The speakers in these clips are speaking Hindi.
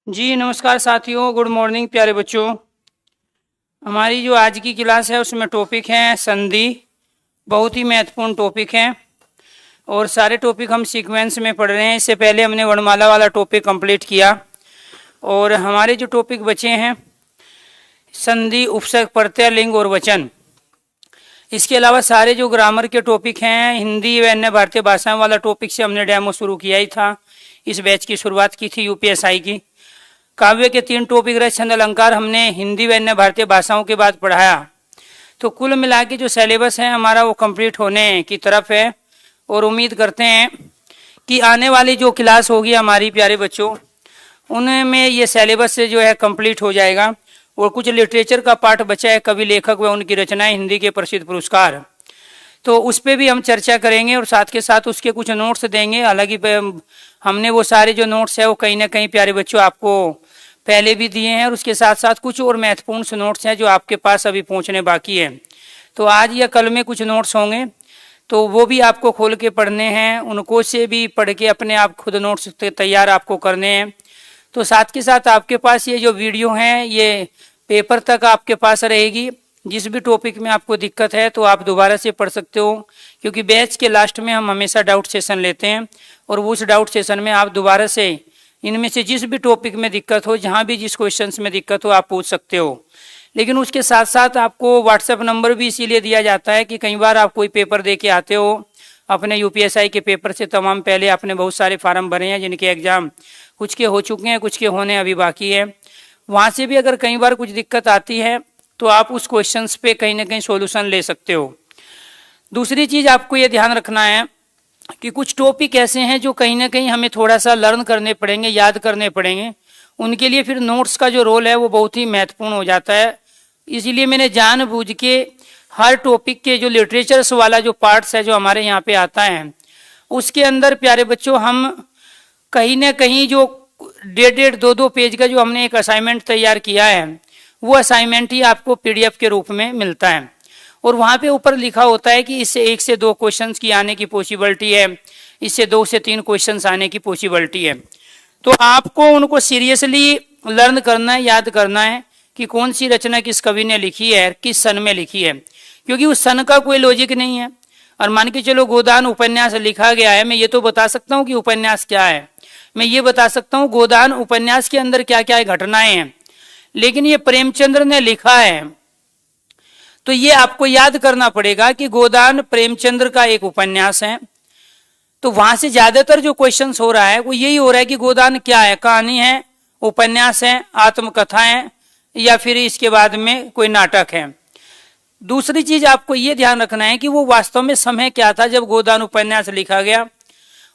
जी नमस्कार साथियों, गुड मॉर्निंग प्यारे बच्चों। हमारी जो आज की क्लास है उसमें टॉपिक है संधि। बहुत ही महत्वपूर्ण टॉपिक है और सारे टॉपिक हम सीक्वेंस में पढ़ रहे हैं। इससे पहले हमने वर्णमाला वाला टॉपिक कंप्लीट किया और हमारे जो टॉपिक बचे हैं संधि, उपसर्ग, प्रत्यय, लिंग और वचन। इसके अलावा सारे जो ग्रामर के टॉपिक हैं, हिंदी व अन्य भारतीय भाषाओं वाला टॉपिक से हमने डेमो शुरू किया ही था। इस बैच की शुरुआत की थी यूपीएसआई की। काव्य के 3 टॉपिक रहे, छंद, अलंकार हमने हिंदी व अन्य भारतीय भाषाओं के बाद पढ़ाया। तो कुल मिला के जो सिलेबस है हमारा वो कंप्लीट होने की तरफ है और उम्मीद करते हैं कि आने वाली जो क्लास होगी हमारी प्यारे बच्चों, उनमें ये सिलेबस से जो है कंप्लीट हो जाएगा। और कुछ लिटरेचर का पार्ट बचा है, कवि, लेखक व उनकी रचनाएं, हिंदी के प्रसिद्ध पुरस्कार, तो उस पर भी हम चर्चा करेंगे और साथ के साथ उसके कुछ नोट्स देंगे। हालांकि हमने वो सारे जो नोट्स है वो कहीं ना कहीं प्यारे बच्चों आपको पहले भी दिए हैं और उसके साथ साथ कुछ और महत्वपूर्ण से नोट्स हैं जो आपके पास अभी पहुंचने बाकी है। तो आज या कल में कुछ नोट्स होंगे तो वो भी आपको खोल के पढ़ने हैं, उनको से भी पढ़ के अपने आप खुद नोट्स तैयार आपको करने हैं। तो साथ के साथ आपके पास ये जो वीडियो हैं ये पेपर तक आपके पास रहेगी। जिस भी टॉपिक में आपको दिक्कत है तो आप दोबारा से पढ़ सकते हो, क्योंकि बैच के लास्ट में हम हमेशा डाउट सेशन लेते हैं और उस डाउट सेशन में आप दोबारा से इनमें से जिस भी टॉपिक में दिक्कत हो, जहां भी जिस क्वेश्चन में दिक्कत हो, आप पूछ सकते हो। लेकिन उसके साथ साथ आपको व्हाट्सएप नंबर भी इसीलिए दिया जाता है कि कई बार आप कोई पेपर दे के आते हो, अपने यूपीएसआई के पेपर से तमाम पहले आपने बहुत सारे फार्म भरे हैं जिनके एग्जाम कुछ के हो चुके हैं, कुछ के होने अभी बाकी है। वहां से भी अगर कई बार कुछ दिक्कत आती है तो आप उस क्वेश्चंस पे कहीं ना कहीं सॉल्यूशन ले सकते हो। दूसरी चीज आपको ये ध्यान रखना है कि कुछ टॉपिक ऐसे हैं जो कहीं ना कहीं हमें थोड़ा सा लर्न करने पड़ेंगे, याद करने पड़ेंगे। उनके लिए फिर नोट्स का जो रोल है वो बहुत ही महत्वपूर्ण हो जाता है। इसीलिए मैंने जानबूझ के हर टॉपिक के जो लिटरेचर्स वाला जो पार्ट्स है जो हमारे यहाँ पे आता है उसके अंदर प्यारे बच्चों हम कहीं ना कहीं जो 1.5-2 पेज का जो हमने एक असाइनमेंट तैयार किया है वो असाइनमेंट ही आपको पीडीएफ के रूप में मिलता है और वहां पे ऊपर लिखा होता है कि इससे 1 से 2 क्वेश्चंस की आने की पॉसिबिलिटी है, इससे 2 से 3 क्वेश्चंस आने की पॉसिबिलिटी है। तो आपको उनको सीरियसली लर्न करना है, याद करना है कि कौन सी रचना किस कवि ने लिखी है, किस सन में लिखी है, क्योंकि उस सन का कोई लॉजिक नहीं है। और मान के चलो गोदान उपन्यास लिखा गया है, मैं ये तो बता सकता हूँ कि उपन्यास क्या है, मैं ये बता सकता हूँ गोदान उपन्यास के अंदर क्या क्या घटनाएं हैं, लेकिन ये प्रेमचंद्र ने लिखा है तो ये आपको याद करना पड़ेगा कि गोदान प्रेमचंद्र का एक उपन्यास है। तो वहां से ज्यादातर जो क्वेश्चंस हो रहा है वो यही हो रहा है कि गोदान क्या है, कहानी है, उपन्यास है, आत्मकथा है या फिर इसके बाद में कोई नाटक है। दूसरी चीज आपको ये ध्यान रखना है कि वो वास्तव में समय क्या था जब गोदान उपन्यास लिखा गया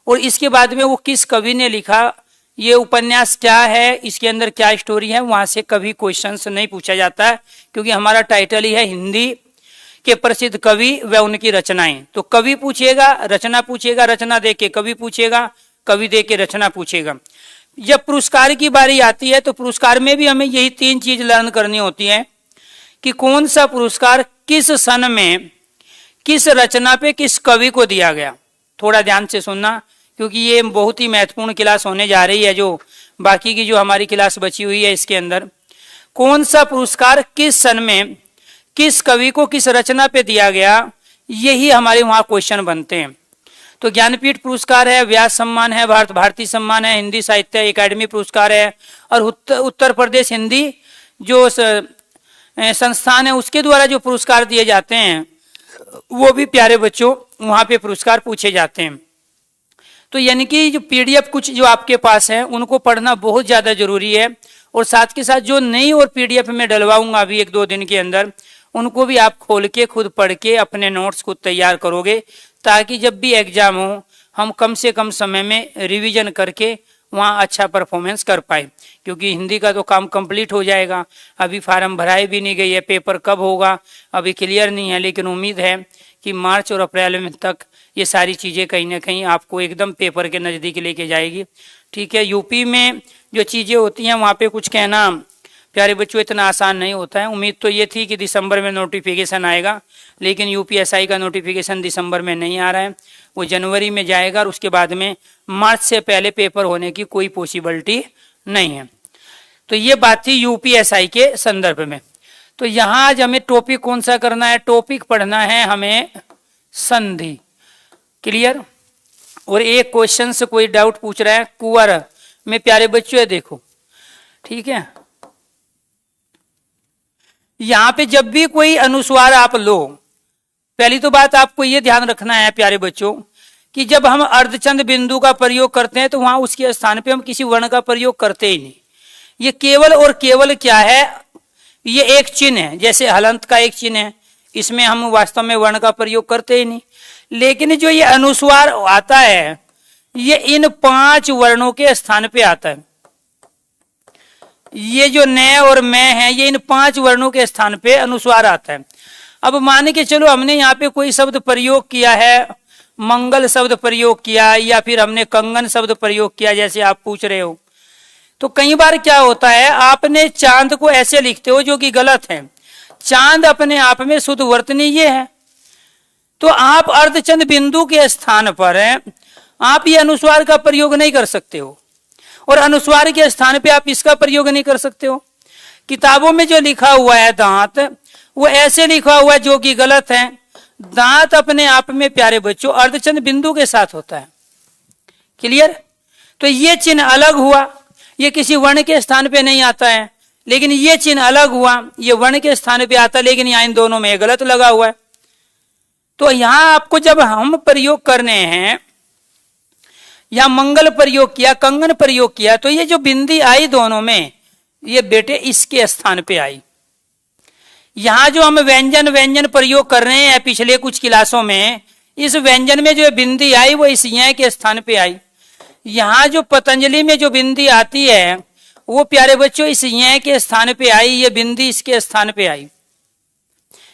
और इसके बाद में वो किस कवि ने लिखा, ये उपन्यास क्या है, इसके अंदर क्या स्टोरी है। वहां से कभी क्वेश्चंस नहीं पूछा जाता है क्योंकि हमारा टाइटल ही है हिंदी के प्रसिद्ध कवि व उनकी रचनाएं। तो कवि पूछेगा, रचना पूछेगा, रचना दे के कवि पूछेगा, कवि दे के रचना पूछेगा। जब पुरस्कार की बारी आती है तो पुरस्कार में भी हमें यही 3 चीज लर्न करनी होती है कि कौन सा पुरस्कार किस सन में किस रचना पे किस कवि को दिया गया। थोड़ा ध्यान से सुनना क्योंकि ये बहुत ही महत्वपूर्ण क्लास होने जा रही है। जो बाकी की जो हमारी क्लास बची हुई है इसके अंदर कौन सा पुरस्कार किस सन में किस कवि को किस रचना पे दिया गया, यही हमारे वहां क्वेश्चन बनते हैं। तो ज्ञानपीठ पुरस्कार है, व्यास सम्मान है, भारती सम्मान है, हिंदी साहित्य अकादमी पुरस्कार है और उत्तर प्रदेश हिंदी जो संस्थान है उसके द्वारा जो पुरस्कार दिए जाते हैं वो भी प्यारे बच्चों वहां पे पुरस्कार पूछे जाते हैं। तो यानी कि जो पीडीएफ कुछ जो आपके पास है उनको पढ़ना बहुत ज्यादा जरूरी है और साथ के साथ जो नई और पीडीएफ में डलवाऊंगा अभी 1-2 दिन के अंदर उनको भी आप खोल के खुद पढ़ के अपने नोट्स खुद तैयार करोगे ताकि जब भी एग्जाम हो हम कम से कम समय में रिवीजन करके वहाँ अच्छा परफॉर्मेंस कर पाए। क्योंकि हिंदी का तो काम कंप्लीट हो जाएगा, अभी फार्म भराई भी नहीं गई है, पेपर कब होगा अभी क्लियर नहीं है, लेकिन उम्मीद है कि मार्च और अप्रैल में तक ये सारी चीज़ें कहीं ना कहीं आपको एकदम पेपर के नज़दीक लेके जाएगी। ठीक है, यूपी में जो चीज़ें होती हैं वहाँ पे कुछ कहना प्यारे बच्चों इतना आसान नहीं होता है। उम्मीद तो ये थी कि दिसंबर में नोटिफिकेशन आएगा, लेकिन यूपीएसआई का नोटिफिकेशन दिसंबर में नहीं आ रहा है, वो जनवरी में जाएगा और उसके बाद में मार्च से पहले पेपर होने की कोई पॉसिबिलिटी नहीं है। तो ये बात थी यूपीएसआई के संदर्भ में। तो यहां आज हमें टॉपिक कौन सा करना है, टॉपिक पढ़ना है हमें संधि। क्लियर। और एक क्वेश्चन से कोई डाउट पूछ रहा है कुंवर में प्यारे बच्चों, देखो ठीक है, यहां पे जब भी कोई अनुस्वार आप लो, पहली तो बात आपको यह ध्यान रखना है प्यारे बच्चों कि जब हम अर्धचंद बिंदु का प्रयोग करते हैं तो वहां उसके स्थान पे हम किसी वर्ण का प्रयोग करते ही नहीं। ये केवल और केवल क्या है, ये एक चिन्ह है, जैसे हलंत का एक चिन्ह है, इसमें हम वास्तव में वर्ण का प्रयोग करते ही नहीं। लेकिन जो ये अनुस्वार आता है ये इन 5 वर्णों के स्थान पे आता है। ये जो न और मैं है ये इन 5 वर्णों के स्थान पे अनुस्वार आता है। अब मान के चलो हमने यहाँ पे कोई शब्द प्रयोग किया है, मंगल शब्द प्रयोग किया या फिर हमने कंगन शब्द प्रयोग किया जैसे आप पूछ रहे हो, तो कई बार क्या होता है आपने चांद को ऐसे लिखते हो जो कि गलत है। चांद अपने आप में शुद्ध वर्तनीय है, तो आप अर्धचंद बिंदु के स्थान पर आप ये अनुस्वार का प्रयोग नहीं कर सकते हो और अनुस्वार के स्थान पे आप इसका प्रयोग नहीं कर सकते हो। किताबों में जो लिखा हुआ है दांत, वो ऐसे लिखा हुआ है जो कि गलत है। दांत अपने आप में प्यारे बच्चों अर्धचंद बिंदु के साथ होता है। क्लियर। तो ये चिन्ह अलग हुआ, ये किसी वर्ण के स्थान पे नहीं आता है, लेकिन ये चिन्ह अलग हुआ, ये वर्ण के स्थान पे आता है, लेकिन यहाँ इन दोनों में गलत लगा हुआ है। तो यहां आपको जब हम प्रयोग करने हैं, या मंगल प्रयोग किया, कंगन प्रयोग किया, तो ये जो बिंदी आई दोनों में, ये बेटे इसके स्थान पे आई। यहां जो हम व्यंजन प्रयोग कर रहे हैं पिछले कुछ क्लासों में, इस व्यंजन में जो बिंदी आई वो इस य के स्थान पे आई। यहां जो पतंजलि में जो बिंदी आती है वो प्यारे बच्चों इस य के स्थान पे आई, ये बिंदी इसके स्थान पे आई।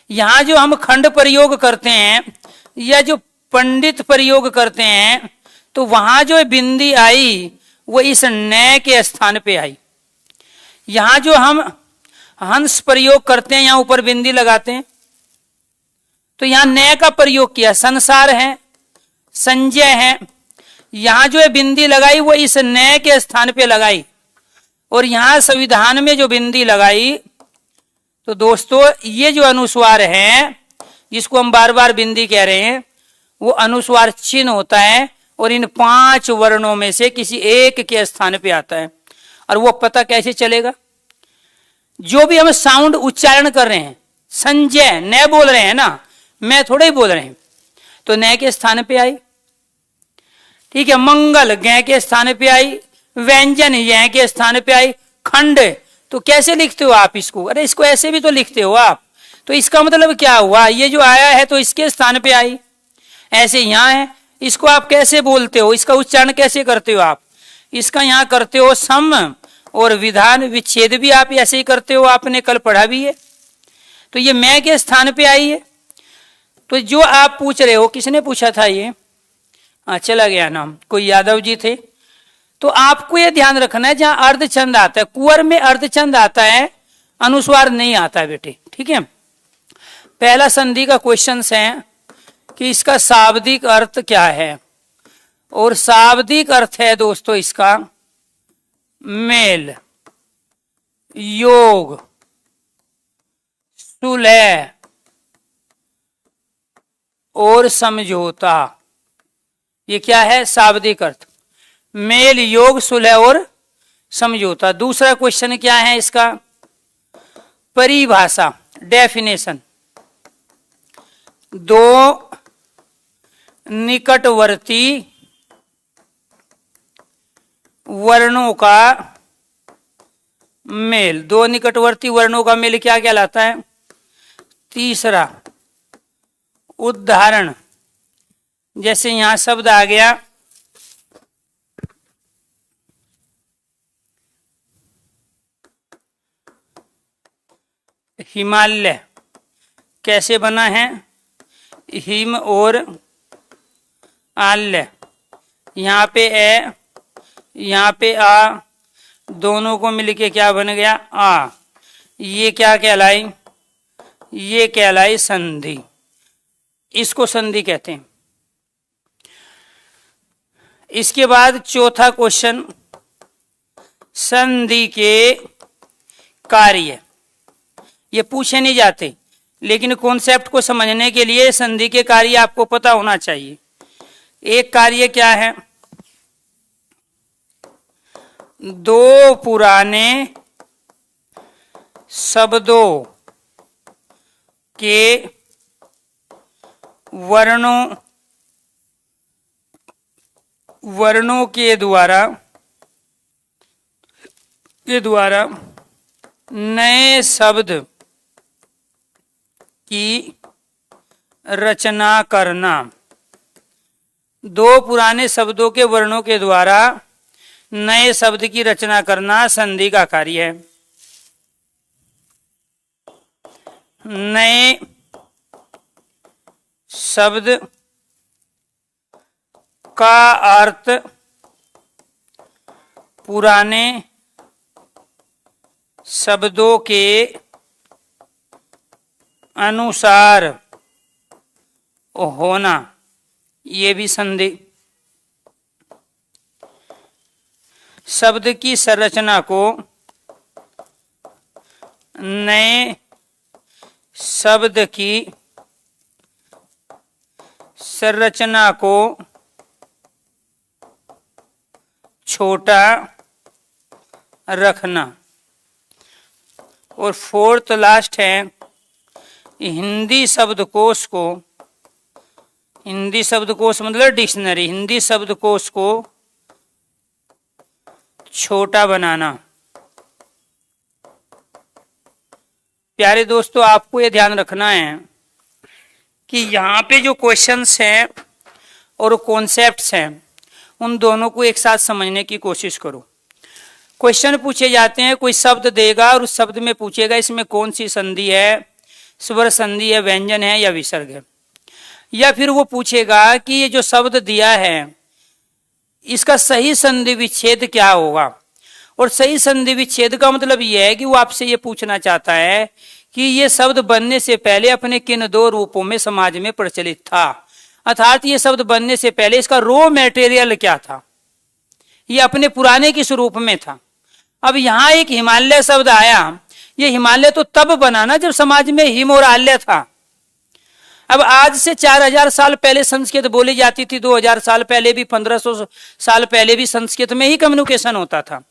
यहां जो हम खंड प्रयोग करते हैं या जो पंडित प्रयोग करते हैं, तो वहां जो बिंदी आई वो इस न के स्थान पे आई। यहां जो हम हंस प्रयोग करते हैं, यहां ऊपर बिंदी लगाते हैं, तो यहां न का प्रयोग किया, संसार है, संजय है, यहां जो बिंदी लगाई वो इस न के स्थान पे लगाई। और यहां संविधान में जो बिंदी लगाई, तो दोस्तों ये जो अनुस्वार है जिसको हम बार बार बिंदी कह रहे हैं, वो अनुस्वार चिन्ह होता है और इन 5 वर्णों में से किसी एक के स्थान पे आता है। और वो पता कैसे चलेगा, जो भी हम साउंड उच्चारण कर रहे हैं, संजय न बोल रहे हैं ना, मैं थोड़े ही बोल रहे हैं, तो न के स्थान पे आई। ठीक है। मंगल ग के स्थान पे आई, व्यंजन य के स्थान पे आई, खंड तो कैसे लिखते हो आप इसको, अरे इसको ऐसे भी तो लिखते हो आप, तो इसका मतलब क्या हुआ, ये जो आया है तो इसके स्थान पे आई। ऐसे यहां है, इसको आप कैसे बोलते हो, इसका उच्चारण कैसे करते हो आप, इसका यहां करते हो सम, और विधान विच्छेद भी आप ऐसे ही करते हो, आपने कल पढ़ा भी है। तो ये मैं के स्थान पे आई है। तो जो आप पूछ रहे हो, किसने पूछा था ये, चला गया नाम, कोई यादव जी थे। तो आपको ये ध्यान रखना है जहां अर्धचंद आता है, कुंवर में अर्धचंद आता है, अनुस्वार नहीं आता है बेटे। ठीक है। पहला संधि का क्वेश्चन है कि इसका शाब्दिक अर्थ क्या है, और शाब्दिक अर्थ है दोस्तों इसका मेल, योग, सुलह और समझौता। ये क्या है, शाब्दिक अर्थ, मेल, योग, सुलह और समझौता। दूसरा क्वेश्चन क्या है इसका, परिभाषा, डेफिनेशन, 2 निकटवर्ती वर्णों का मेल, 2 निकटवर्ती वर्णों का मेल क्या कहलाता है। तीसरा उदाहरण, जैसे यहां शब्द आ गया हिमालय, कैसे बना है, हिम और आल्य, यहाँ पे ए, यहाँ पे आ, दोनों को मिलके क्या बन गया, आ। ये क्या कहलाई, ये कहलाई संधि, इसको संधि कहते हैं। इसके बाद चौथा क्वेश्चन, संधि के कार्य, ये पूछे नहीं जाते, लेकिन कॉन्सेप्ट को समझने के लिए संधि के कार्य आपको पता होना चाहिए। एक कार्य क्या है? दो पुराने शब्दों के वर्णों के द्वारा नए शब्द की रचना करना। दो पुराने शब्दों के वर्णों के द्वारा नए शब्द की रचना करना संधि का कार्य है। नए शब्द का अर्थ पुराने शब्दों के अनुसार होना, ये भी संधि। शब्द की संरचना को नए शब्द की संरचना को छोटा रखना। और फोर्थ लास्ट है हिंदी शब्दकोश को, हिंदी शब्दकोश मतलब डिक्शनरी, हिंदी शब्दकोश को छोटा बनाना। प्यारे दोस्तों, आपको ये ध्यान रखना है कि यहाँ पे जो क्वेश्चंस हैं और कॉन्सेप्ट्स हैं उन दोनों को एक साथ समझने की कोशिश करो। क्वेश्चन पूछे जाते हैं, कोई शब्द देगा और उस शब्द में पूछेगा इसमें कौन सी संधि है, स्वर संधि है, व्यंजन है या विसर्ग है। या फिर वो पूछेगा कि ये जो शब्द दिया है इसका सही संधि विच्छेद क्या होगा। और सही संधि विच्छेद का मतलब यह है कि वो आपसे ये पूछना चाहता है कि ये शब्द बनने से पहले अपने किन दो रूपों में समाज में प्रचलित था, अर्थात ये शब्द बनने से पहले इसका रॉ मटेरियल क्या था, ये अपने पुराने किस रूप में था। अब यहाँ एक हिमालय शब्द आया, ये हिमालय तो तब बना ना जब समाज में हिम और आल्य था। अब आज से 4000 साल पहले संस्कृत बोली जाती थी, 2000 साल पहले भी, 1500 साल पहले भी संस्कृत में ही कम्युनिकेशन होता था।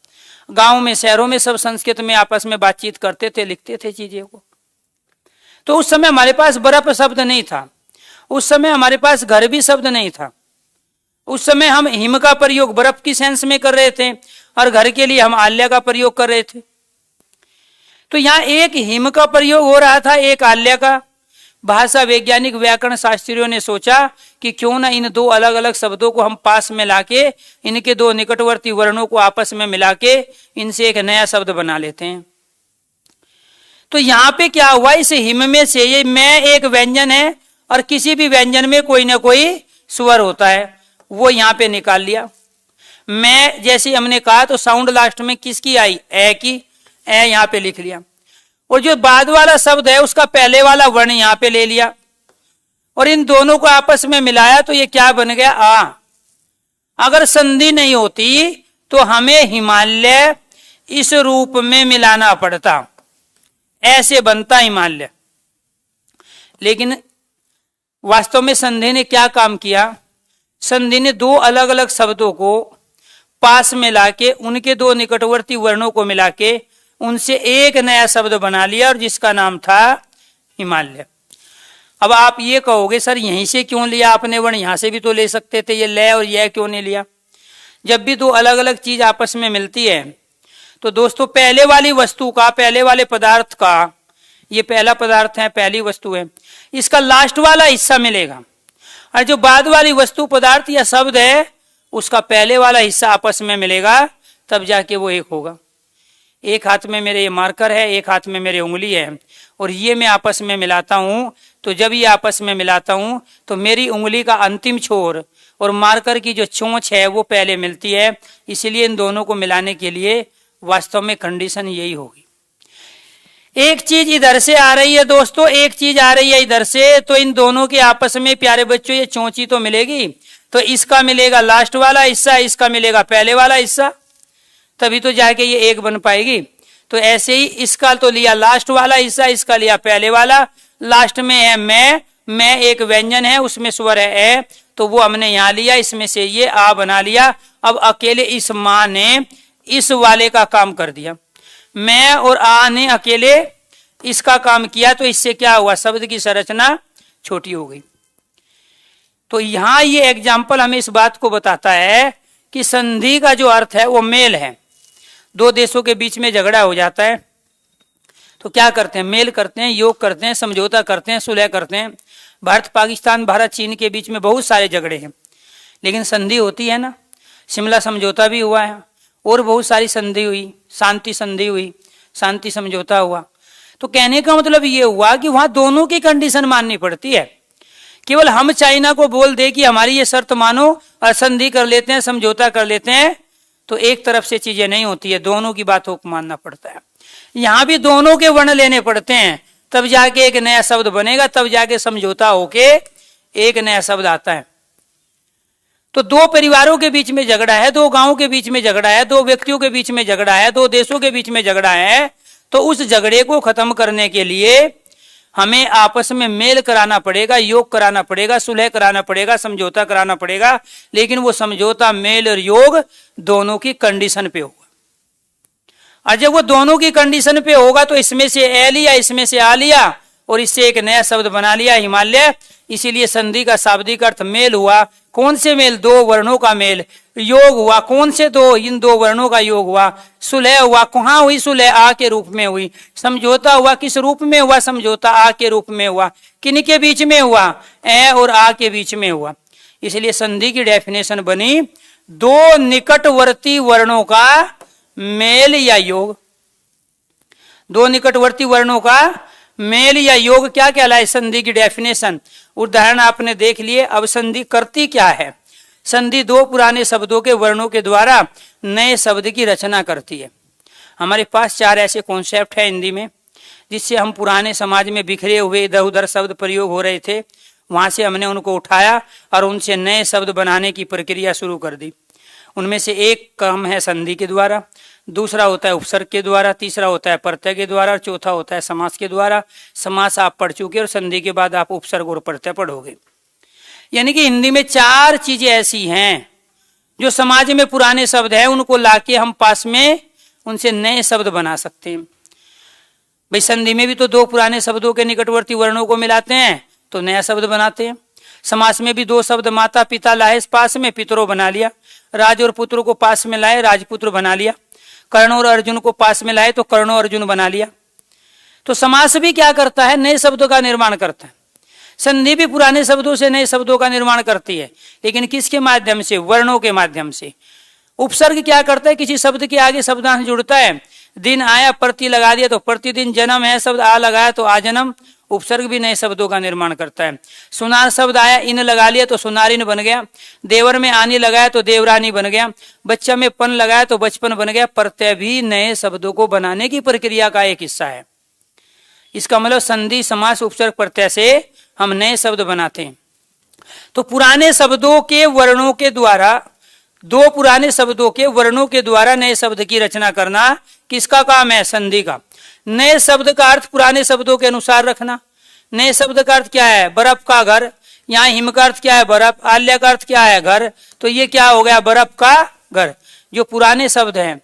गांव में, शहरों में सब संस्कृत में आपस में बातचीत करते थे, लिखते थे चीजें को। तो उस समय हमारे पास बर्फ शब्द नहीं था, उस समय हमारे पास घर भी शब्द नहीं था। उस समय हम हिम का प्रयोग बर्फ की सेंस में कर रहे थे और घर के लिए हम आल्य का प्रयोग कर रहे थे। तो यहाँ एक हिम का प्रयोग हो रहा था, एक आल्य का। भाषा वैज्ञानिक व्याकरण शास्त्रियों ने सोचा कि क्यों ना इन दो अलग अलग शब्दों को हम पास में लाके इनके दो निकटवर्ती वर्णों को आपस में मिला के इनसे एक नया शब्द बना लेते हैं। तो यहाँ पे क्या हुआ, इस हिम में से ये मैं एक व्यंजन है और किसी भी व्यंजन में कोई ना कोई स्वर होता है, वो यहाँ पे निकाल लिया। मैं जैसे हमने कहा तो साउंड लास्ट में किसकी आई, ए की, ए यहाँ पे लिख लिया। और जो बाद वाला शब्द है उसका पहले वाला वर्ण यहाँ पे ले लिया और इन दोनों को आपस में मिलाया तो ये क्या बन गया, आ। अगर संधि नहीं होती तो हमें हिमालय इस रूप में मिलाना पड़ता, ऐसे बनता हिमालय। लेकिन वास्तव में संधि ने क्या काम किया, संधि ने दो अलग अलग शब्दों को पास में लाके उनके दो निकटवर्ती वर्णों को मिला के उनसे एक नया शब्द बना लिया और जिसका नाम था हिमालय। अब आप ये कहोगे सर यहीं से क्यों लिया आपने वर्ण, यहां से भी तो ले सकते थे, ये ले और यह क्यों नहीं लिया। जब भी दो अलग अलग चीज आपस में मिलती है तो दोस्तों पहले वाली वस्तु का, पहले वाले पदार्थ का, ये पहला पदार्थ है, पहली वस्तु है, इसका लास्ट वाला हिस्सा मिलेगा और जो बाद वाली वस्तु पदार्थ या शब्द है उसका पहले वाला हिस्सा आपस में मिलेगा, तब जाके वो एक होगा। एक हाथ में मेरे ये मार्कर है, एक हाथ में मेरी उंगली है और ये मैं आपस में मिलाता हूं, तो जब ये आपस में मिलाता हूं तो मेरी उंगली का अंतिम छोर और मार्कर की जो चोंच है वो पहले मिलती है। इसलिए इन दोनों को मिलाने के लिए वास्तव में कंडीशन यही होगी। एक चीज इधर से आ रही है दोस्तों, एक चीज आ रही है इधर से, तो इन दोनों के आपस में प्यारे बच्चों ये चोंची तो मिलेगी, तो इसका मिलेगा लास्ट वाला हिस्सा, इसका मिलेगा पहले वाला हिस्सा, तभी तो जाके ये एक बन पाएगी। तो तो ऐसे ही इसका तो लिया लास्ट वाला हिस्सा, इसका लिया पहले वाला। लास्ट में है मैं एक व्यंजन है, उसमें स्वर है ए, तो वो हमने यहां लिया, इसमें से ये आ बना लिया। अब अकेले इस मां ने इस वाले का काम कर दिया, मैं और आ ने अकेले इसका काम किया, तो इससे क्या हुआ, शब्द की संरचना छोटी हो गई। तो यहां ये एग्जाम्पल हमें इस बात को बताता है कि संधि का जो अर्थ है वो मेल है। दो देशों के बीच में झगड़ा हो जाता है तो क्या करते हैं, मेल करते हैं, योग करते हैं, समझौता करते हैं, सुलह करते हैं। भारत पाकिस्तान, भारत चीन के बीच में बहुत सारे झगड़े हैं, लेकिन संधि होती है ना, शिमला समझौता भी हुआ है और बहुत सारी संधि हुई, शांति संधि हुई, शांति समझौता हुआ। तो कहने का मतलब ये हुआ कि वहां दोनों की कंडीशन माननी पड़ती है। केवल हम चाइना को बोल दे कि हमारी ये शर्त मानो और संधि कर लेते हैं, समझौता कर लेते हैं, तो एक तरफ से चीजें नहीं होती है, दोनों की बातों को मानना पड़ता है। यहां भी दोनों के वर्ण लेने पड़ते हैं, तब जाके एक नया शब्द बनेगा, तब जाके समझौता होके एक नया शब्द आता है। तो दो परिवारों के बीच में झगड़ा है, दो गांवों के बीच में झगड़ा है, दो व्यक्तियों के बीच में झगड़ा है, दो देशों के बीच में झगड़ा है, तो उस झगड़े को खत्म करने के लिए हमें आपस में मेल कराना पड़ेगा, योग कराना पड़ेगा, सुलह कराना पड़ेगा, समझौता कराना पड़ेगा। लेकिन वो समझौता, मेल और योग दोनों की कंडीशन पे होगा। और जब वो दोनों की कंडीशन पे होगा तो इसमें से ए लिया, इसमें से आ लिया और इससे एक नया शब्द बना लिया, हिमालय। इसीलिए संधि का शाब्दिक अर्थ मेल हुआ। कौन से मेल, दो वर्णों का मेल। योग हुआ, कौन से दो, इन दो वर्णों का योग हुआ। सुलह हुआ, कहां हुई सुलह, आ के रूप में हुई। समझौता हुआ, किस रूप में हुआ समझौता, आ के रूप में हुआ। किन के बीच में हुआ, ए और आ के बीच में हुआ। इसलिए संधि की डेफिनेशन बनी, दो निकटवर्ती वर्णों का मेल या योग। दो निकटवर्ती वर्णों का मेल या योग क्या कहलाए, संधि की डेफिनेशन। उदाहरण आपने देख लिए। अब संधि करती क्या है। संधि दो पुराने शब्दों के वर्णों के द्वारा नए शब्द की रचना करती है। हमारे पास चार ऐसे कॉन्सेप्ट है हिंदी में, जिससे हम पुराने समाज में बिखरे हुए इधर उधर शब्द प्रयोग हो रहे थे, वहां से हमने उनको उठाया और उनसे नए शब्द बनाने की प्रक्रिया शुरू कर दी। उनमें से एक काम है संधि के द्वारा, दूसरा होता है उपसर्ग के द्वारा, तीसरा होता है प्रत्यय के द्वारा, चौथा होता है समास के द्वारा। समास आप पढ़ चुके और संधि के बाद आप उपसर्ग और प्रत्यय पढ़ोगे। यानी कि हिंदी में चार चीजें ऐसी हैं जो समाज में पुराने शब्द हैं, उनको लाके हम पास में उनसे नए शब्द बना सकते हैं। भाई संधि में भी तो दो पुराने शब्दों के निकटवर्ती वर्णों को मिलाते हैं तो नया शब्द बनाते हैं। समास में भी दो शब्द माता पिता लाए पास में, पितरों बना लिया। राज और पुत्र को पास में लाए, राजपुत्र बना लिया। कर्ण और अर्जुन को पास में लाए तो कर्णो अर्जुन बना लिया। तो समास भी क्या करता है, नए शब्दों का निर्माण करता है। संधि भी पुराने शब्दों से नए शब्दों का निर्माण करती है, लेकिन किसके माध्यम से, वर्णों के माध्यम से। उपसर्ग क्या करता है, किसी शब्द के आगे शब्दांश जुड़ता है। दिन आया, प्रति लगा दिया तो प्रतिदिन, जन्म है शब्द आ लगाया तो आ जन्म। उपसर्ग भी नए शब्दों का निर्माण करता है। सुनार शब्द आया, इन लगा लिया तो सुनारिन बन गया। देवर में आनी लगाया तो देवरानी बन गया। बच्चा में पन लगाया तो बचपन बन गया। प्रत्यय भी नए शब्दों को बनाने की प्रक्रिया का एक हिस्सा है। इसका मतलब संधि, समास, उपसर्ग, प्रत्यय से हम नए शब्द बनाते हैं। तो पुराने शब्दों के वर्णों के द्वारा, दो पुराने शब्दों के वर्णों के द्वारा नए शब्द की रचना करना किसका काम है, संधि का। नए शब्द का अर्थ पुराने शब्दों के अनुसार रखना। नए शब्द का अर्थ क्या है, बर्फ का घर। यहाँ हिम का अर्थ क्या है, बर्फ। आल्य का अर्थ क्या है, घर। तो ये क्या हो गया, बर्फ का घर। जो पुराने शब्द हैं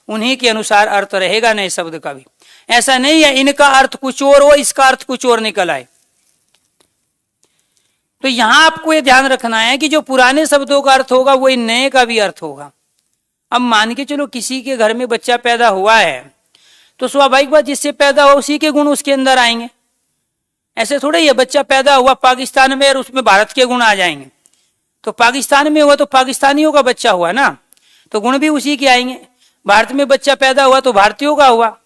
उन्हीं के अनुसार अर्थ रहेगा नए शब्द का भी। ऐसा नहीं है इनका अर्थ कुछ और हो, इसका अर्थ कुछ और निकल आए। तो यहां आपको ये ध्यान रखना है कि जो पुराने शब्दों का अर्थ होगा वही नए का भी अर्थ होगा। अब मान के चलो किसी के घर में बच्चा पैदा हुआ है तो स्वाभाविक बात, जिससे पैदा हुआ उसी के गुण उसके अंदर आएंगे। ऐसे थोड़े ही है बच्चा पैदा हुआ पाकिस्तान में और उसमें भारत के गुण आ जाएंगे। तो पाकिस्तान में हुआ तो पाकिस्तानियों का बच्चा हुआ ना, तो गुण भी उसी के आएंगे। भारत में बच्चा पैदा हुआ तो भारतीयों का हुआ।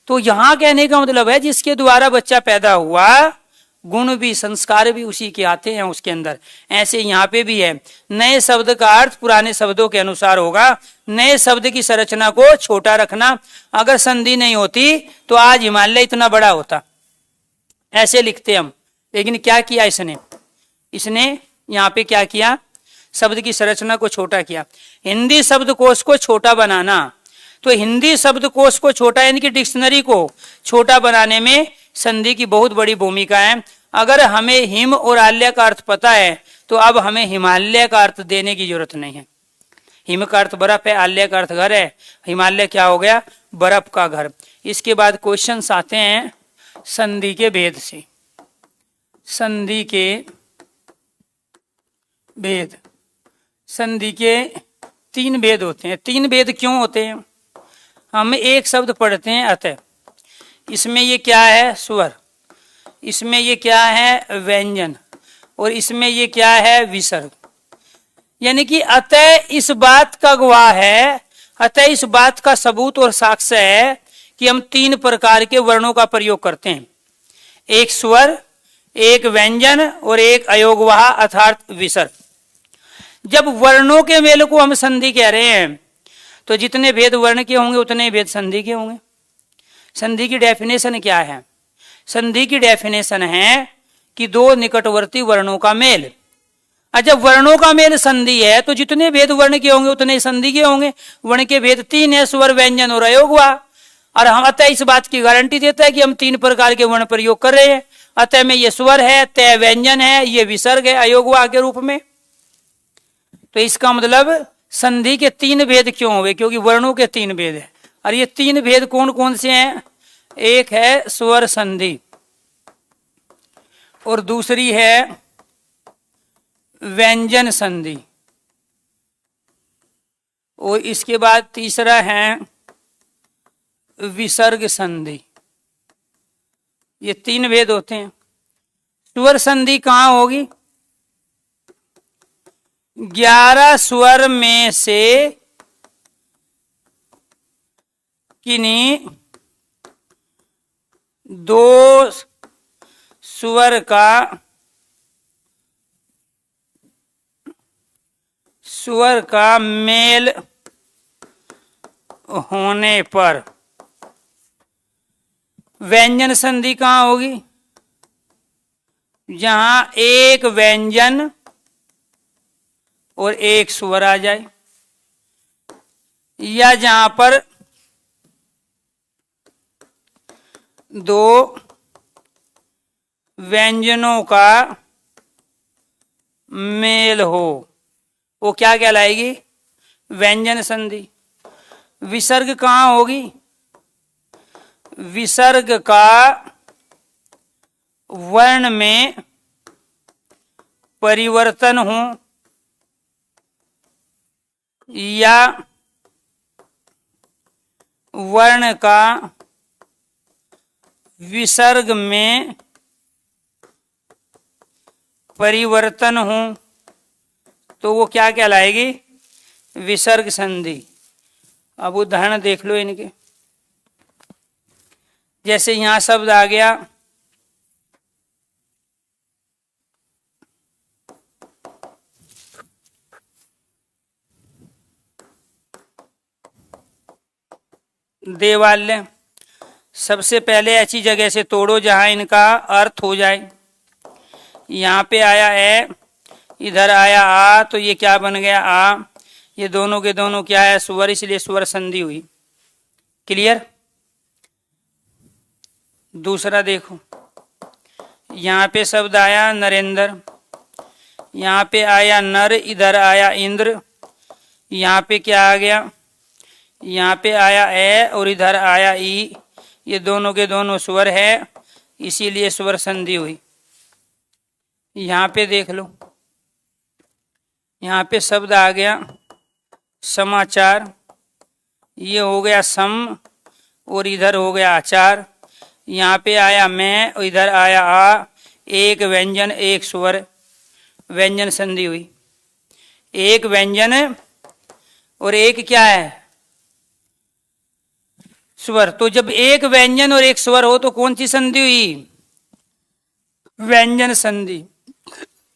तो यहां कहने का मतलब है जिसके द्वारा बच्चा पैदा हुआ, गुण भी, संस्कार भी उसी के आते हैं उसके अंदर। ऐसे यहाँ पे भी है, नए शब्द का अर्थ पुराने शब्दों के अनुसार होगा। नए शब्द की संरचना को छोटा रखना। अगर संधि नहीं होती तो आज हिमालय इतना बड़ा होता, ऐसे लिखते हम। लेकिन क्या किया इसने यहाँ पे क्या किया, शब्द की संरचना को छोटा किया। हिंदी शब्दकोश को छोटा बनाना तो हिंदी शब्दकोश को छोटा यानी कि डिक्शनरी को छोटा बनाने में संधि की बहुत बड़ी भूमिका है। अगर हमें हिम और आल्य का अर्थ पता है तो अब हमें हिमालय का अर्थ देने की जरूरत नहीं है। हिम का अर्थ बर्फ है, आल्य का अर्थ घर है, हिमालय क्या हो गया? बर्फ का घर। इसके बाद क्वेश्चंस आते हैं संधि के भेद से। संधि के भेद, संधि के 3 भेद होते हैं। 3 भेद क्यों होते हैं? हम एक शब्द पढ़ते हैं अतः, इसमें ये क्या है? स्वर, इसमें ये क्या है? व्यंजन, और इसमें ये क्या है? विसर्ग। यानी कि अतः इस बात का गवाह है, अतः इस बात का सबूत और साक्ष्य है कि हम 3 प्रकार के वर्णों का प्रयोग करते हैं, एक स्वर, एक व्यंजन और एक अयोगवाह अर्थात विसर्ग। जब वर्णों के मेल को हम संधि कह रहे हैं तो जितने भेद वर्ण के होंगे उतने भेद संधि के होंगे। संधि की डेफिनेशन क्या है? संधि की डेफिनेशन है कि 2 निकटवर्ती वर्णों का मेल। जब वर्णों का मेल संधि है तो जितने भेद वर्ण के होंगे उतने संधि के होंगे। वर्ण के भेद 3 है, स्वर, व्यंजन और अयोगवाह। और हम अतः इस बात की गारंटी देता है कि हम 3 प्रकार के वर्ण प्रयोग कर रहे हैं। अतः में ये स्वर है, तय व्यंजन है, ये विसर्ग है अयोगवाह के रूप में। तो इसका मतलब संधि के 3 भेद क्यों हुए? क्योंकि वर्णों के 3 भेद है। और ये 3 भेद कौन कौन से हैं? एक है स्वर संधि, और दूसरी है व्यंजन संधि, और इसके बाद तीसरा है विसर्ग संधि। ये 3 भेद होते हैं। स्वर संधि कहां होगी? 11 स्वर में से किन्हीं 2 स्वर का मेल होने पर व्यंजन संधि कहां होगी? जहां एक व्यंजन और एक स्वर आ जाए, या जहां पर 2 व्यंजनों का मेल हो, वो क्या कहलाएगी? व्यंजन संधि। विसर्ग कहां होगी? विसर्ग का वर्ण में परिवर्तन हो या वर्ण का विसर्ग में परिवर्तन हो तो वो क्या कहलाएगी? विसर्ग संधि। अब उदाहरण देख लो इनके। जैसे यहां शब्द आ गया देवालय। सबसे पहले ऐसी जगह से तोड़ो जहां इनका अर्थ हो जाए। यहां पे आया है, इधर आया आ, तो ये क्या बन गया? आ। ये दोनों के दोनों क्या है? स्वर, इसलिए स्वर संधि हुई। क्लियर? दूसरा देखो, यहां पे शब्द आया नरेंद्र, यहां पे आया नर, इधर आया इंद्र। यहां पे क्या आ गया? यहां पे आया ए और इधर आया ई। ये दोनों के दोनों स्वर है, इसीलिए स्वर संधि हुई। यहां पे देख लो, यहां पे शब्द आ गया समाचार, ये हो गया सम और इधर हो गया आचार। यहाँ पे आया मैं और इधर आया आ, एक व्यंजन एक स्वर, व्यंजन संधि हुई। एक व्यंजन और एक क्या है? स्वर। तो जब एक व्यंजन और एक स्वर हो तो कौन सी संधि हुई? व्यंजन संधि।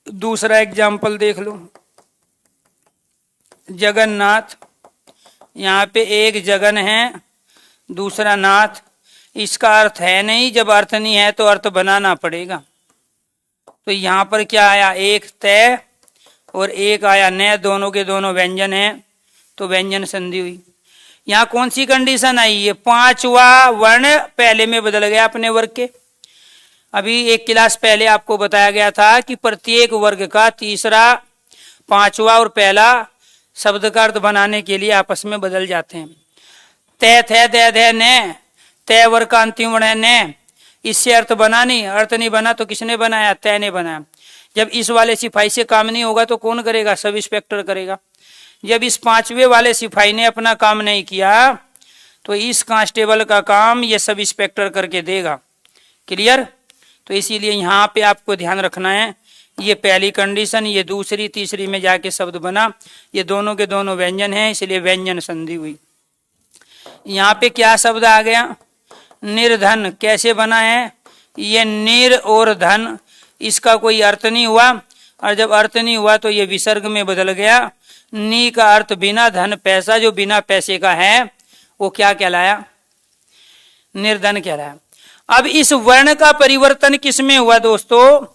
दूसरा एग्जाम्पल देख लो, जगन्नाथ। यहाँ पे एक जगन है, दूसरा नाथ। इसका अर्थ है नहीं, जब अर्थ नहीं है तो अर्थ बनाना पड़ेगा। तो यहाँ पर क्या आया? एक तय और एक आया न, दोनों के दोनों व्यंजन है, तो व्यंजन संधि हुई। यहाँ कौन सी कंडीशन आई है, पांचवा वर्ण पहले में बदल गया अपने वर्ग के। अभी एक क्लास पहले आपको बताया गया था कि प्रत्येक वर्ग का तीसरा, पांचवा और पहला शब्द का अर्थ बनाने के लिए आपस में बदल जाते हैं। तय थे दे दे ने, तय वर्ग का अंतिम वर्ण है ने, इससे अर्थ बना नहीं, अर्थ नहीं बना तो किसने बनाया, तय ने बनाया। जब इस वाले सिपाही से काम नहीं होगा तो कौन करेगा, सब इंस्पेक्टर करेगा। जब इस पांचवे वाले सिपाही ने अपना काम नहीं किया तो इस कांस्टेबल का काम ये सब इंस्पेक्टर करके देगा। क्लियर। तो इसीलिए यहाँ पे आपको ध्यान रखना है, ये पहली कंडीशन, ये दूसरी, तीसरी में जाके शब्द बना, ये दोनों के दोनों व्यंजन हैं, इसलिए व्यंजन संधि हुई। यहाँ पे क्या शब्द आ गया, निर्धन। कैसे बना है, ये निर और धन, इसका कोई अर्थ नहीं हुआ, और जब अर्थ नहीं हुआ तो ये विसर्ग में बदल गया। नी का अर्थ बिना, धन पैसा, जो बिना पैसे का है वो क्या कहलाया, निर्धन कहलाया। अब इस वर्ण का परिवर्तन किसमें हुआ दोस्तों,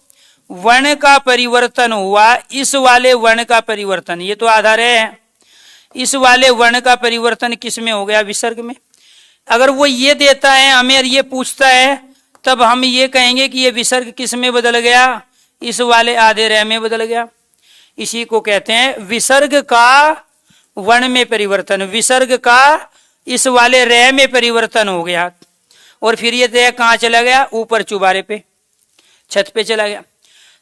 वर्ण का परिवर्तन हुआ, इस वाले वर्ण का परिवर्तन, ये तो आधार है, इस वाले वर्ण का परिवर्तन किसमें हो गया, विसर्ग में। अगर वो ये देता है हमें, ये पूछता है, तब हम ये कहेंगे कि ये विसर्ग किस में बदल गया, इस वाले आधे रह में बदल गया। इसी को कहते हैं विसर्ग का वर्ण में परिवर्तन, विसर्ग का इस वाले रह में परिवर्तन हो गया। और फिर ये तय कहाँ चला गया, ऊपर चुबारे पे, छत पे चला गया।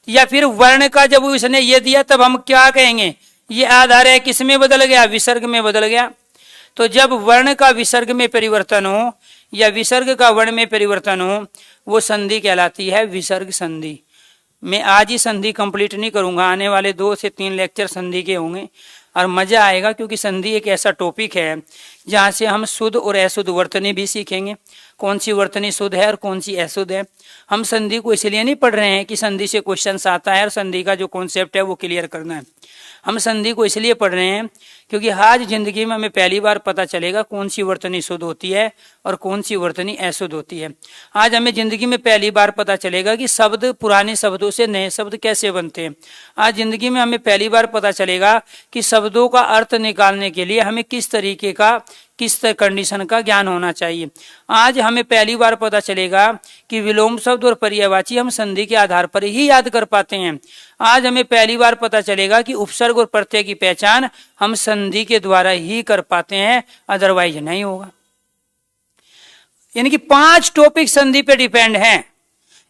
या फिर वर्ण का जब उसने ये दिया तब हम क्या कहेंगे, ये आधार है किस में बदल गया, विसर्ग में बदल गया। तो जब वर्ण का विसर्ग में परिवर्तन हो या विसर्ग का वर्ण में परिवर्तन हो, वो संधि कहलाती है विसर्ग संधि। मैं आज ही संधि कंप्लीट नहीं करूंगा, आने वाले 2 से 3 लेक्चर संधि के होंगे और मजा आएगा, क्योंकि संधि एक ऐसा टॉपिक है जहां से हम शुद्ध और अशुद्ध वर्तनी भी सीखेंगे, कौन सी वर्तनी शुद्ध है और कौन सी अशुद्ध है। हम संधि को इसलिए नहीं पढ़ रहे हैं कि संधि से क्वेश्चन आता है और संधि का जो कॉन्सेप्ट है वो क्लियर करना है। हम संधि को इसलिए पढ़ रहे हैं क्योंकि आज जिंदगी में हमें पहली बार पता चलेगा कौन सी वर्तनी शुद्ध होती है और कौन सी वर्तनी अशुद्ध होती है। आज हमें जिंदगी में पहली बार पता चलेगा कि शब्द पुराने शब्दों से नए शब्द कैसे बनते हैं। आज जिंदगी में हमें पहली बार पता चलेगा कि शब्दों का अर्थ निकालने के लिए हमें किस तरीके का, किस कंडीशन का ज्ञान होना चाहिए। आज हमें पहली बार पता चलेगा कि विलोम शब्द और पर्यायवाची हम संधि के आधार पर ही याद कर पाते हैं। आज हमें पहली बार पता चलेगा कि उपसर्ग और प्रत्यय की पहचान हम संधि के द्वारा ही कर पाते हैं, अदरवाइज नहीं होगा। यानी कि 5 टॉपिक संधि पे डिपेंड हैं।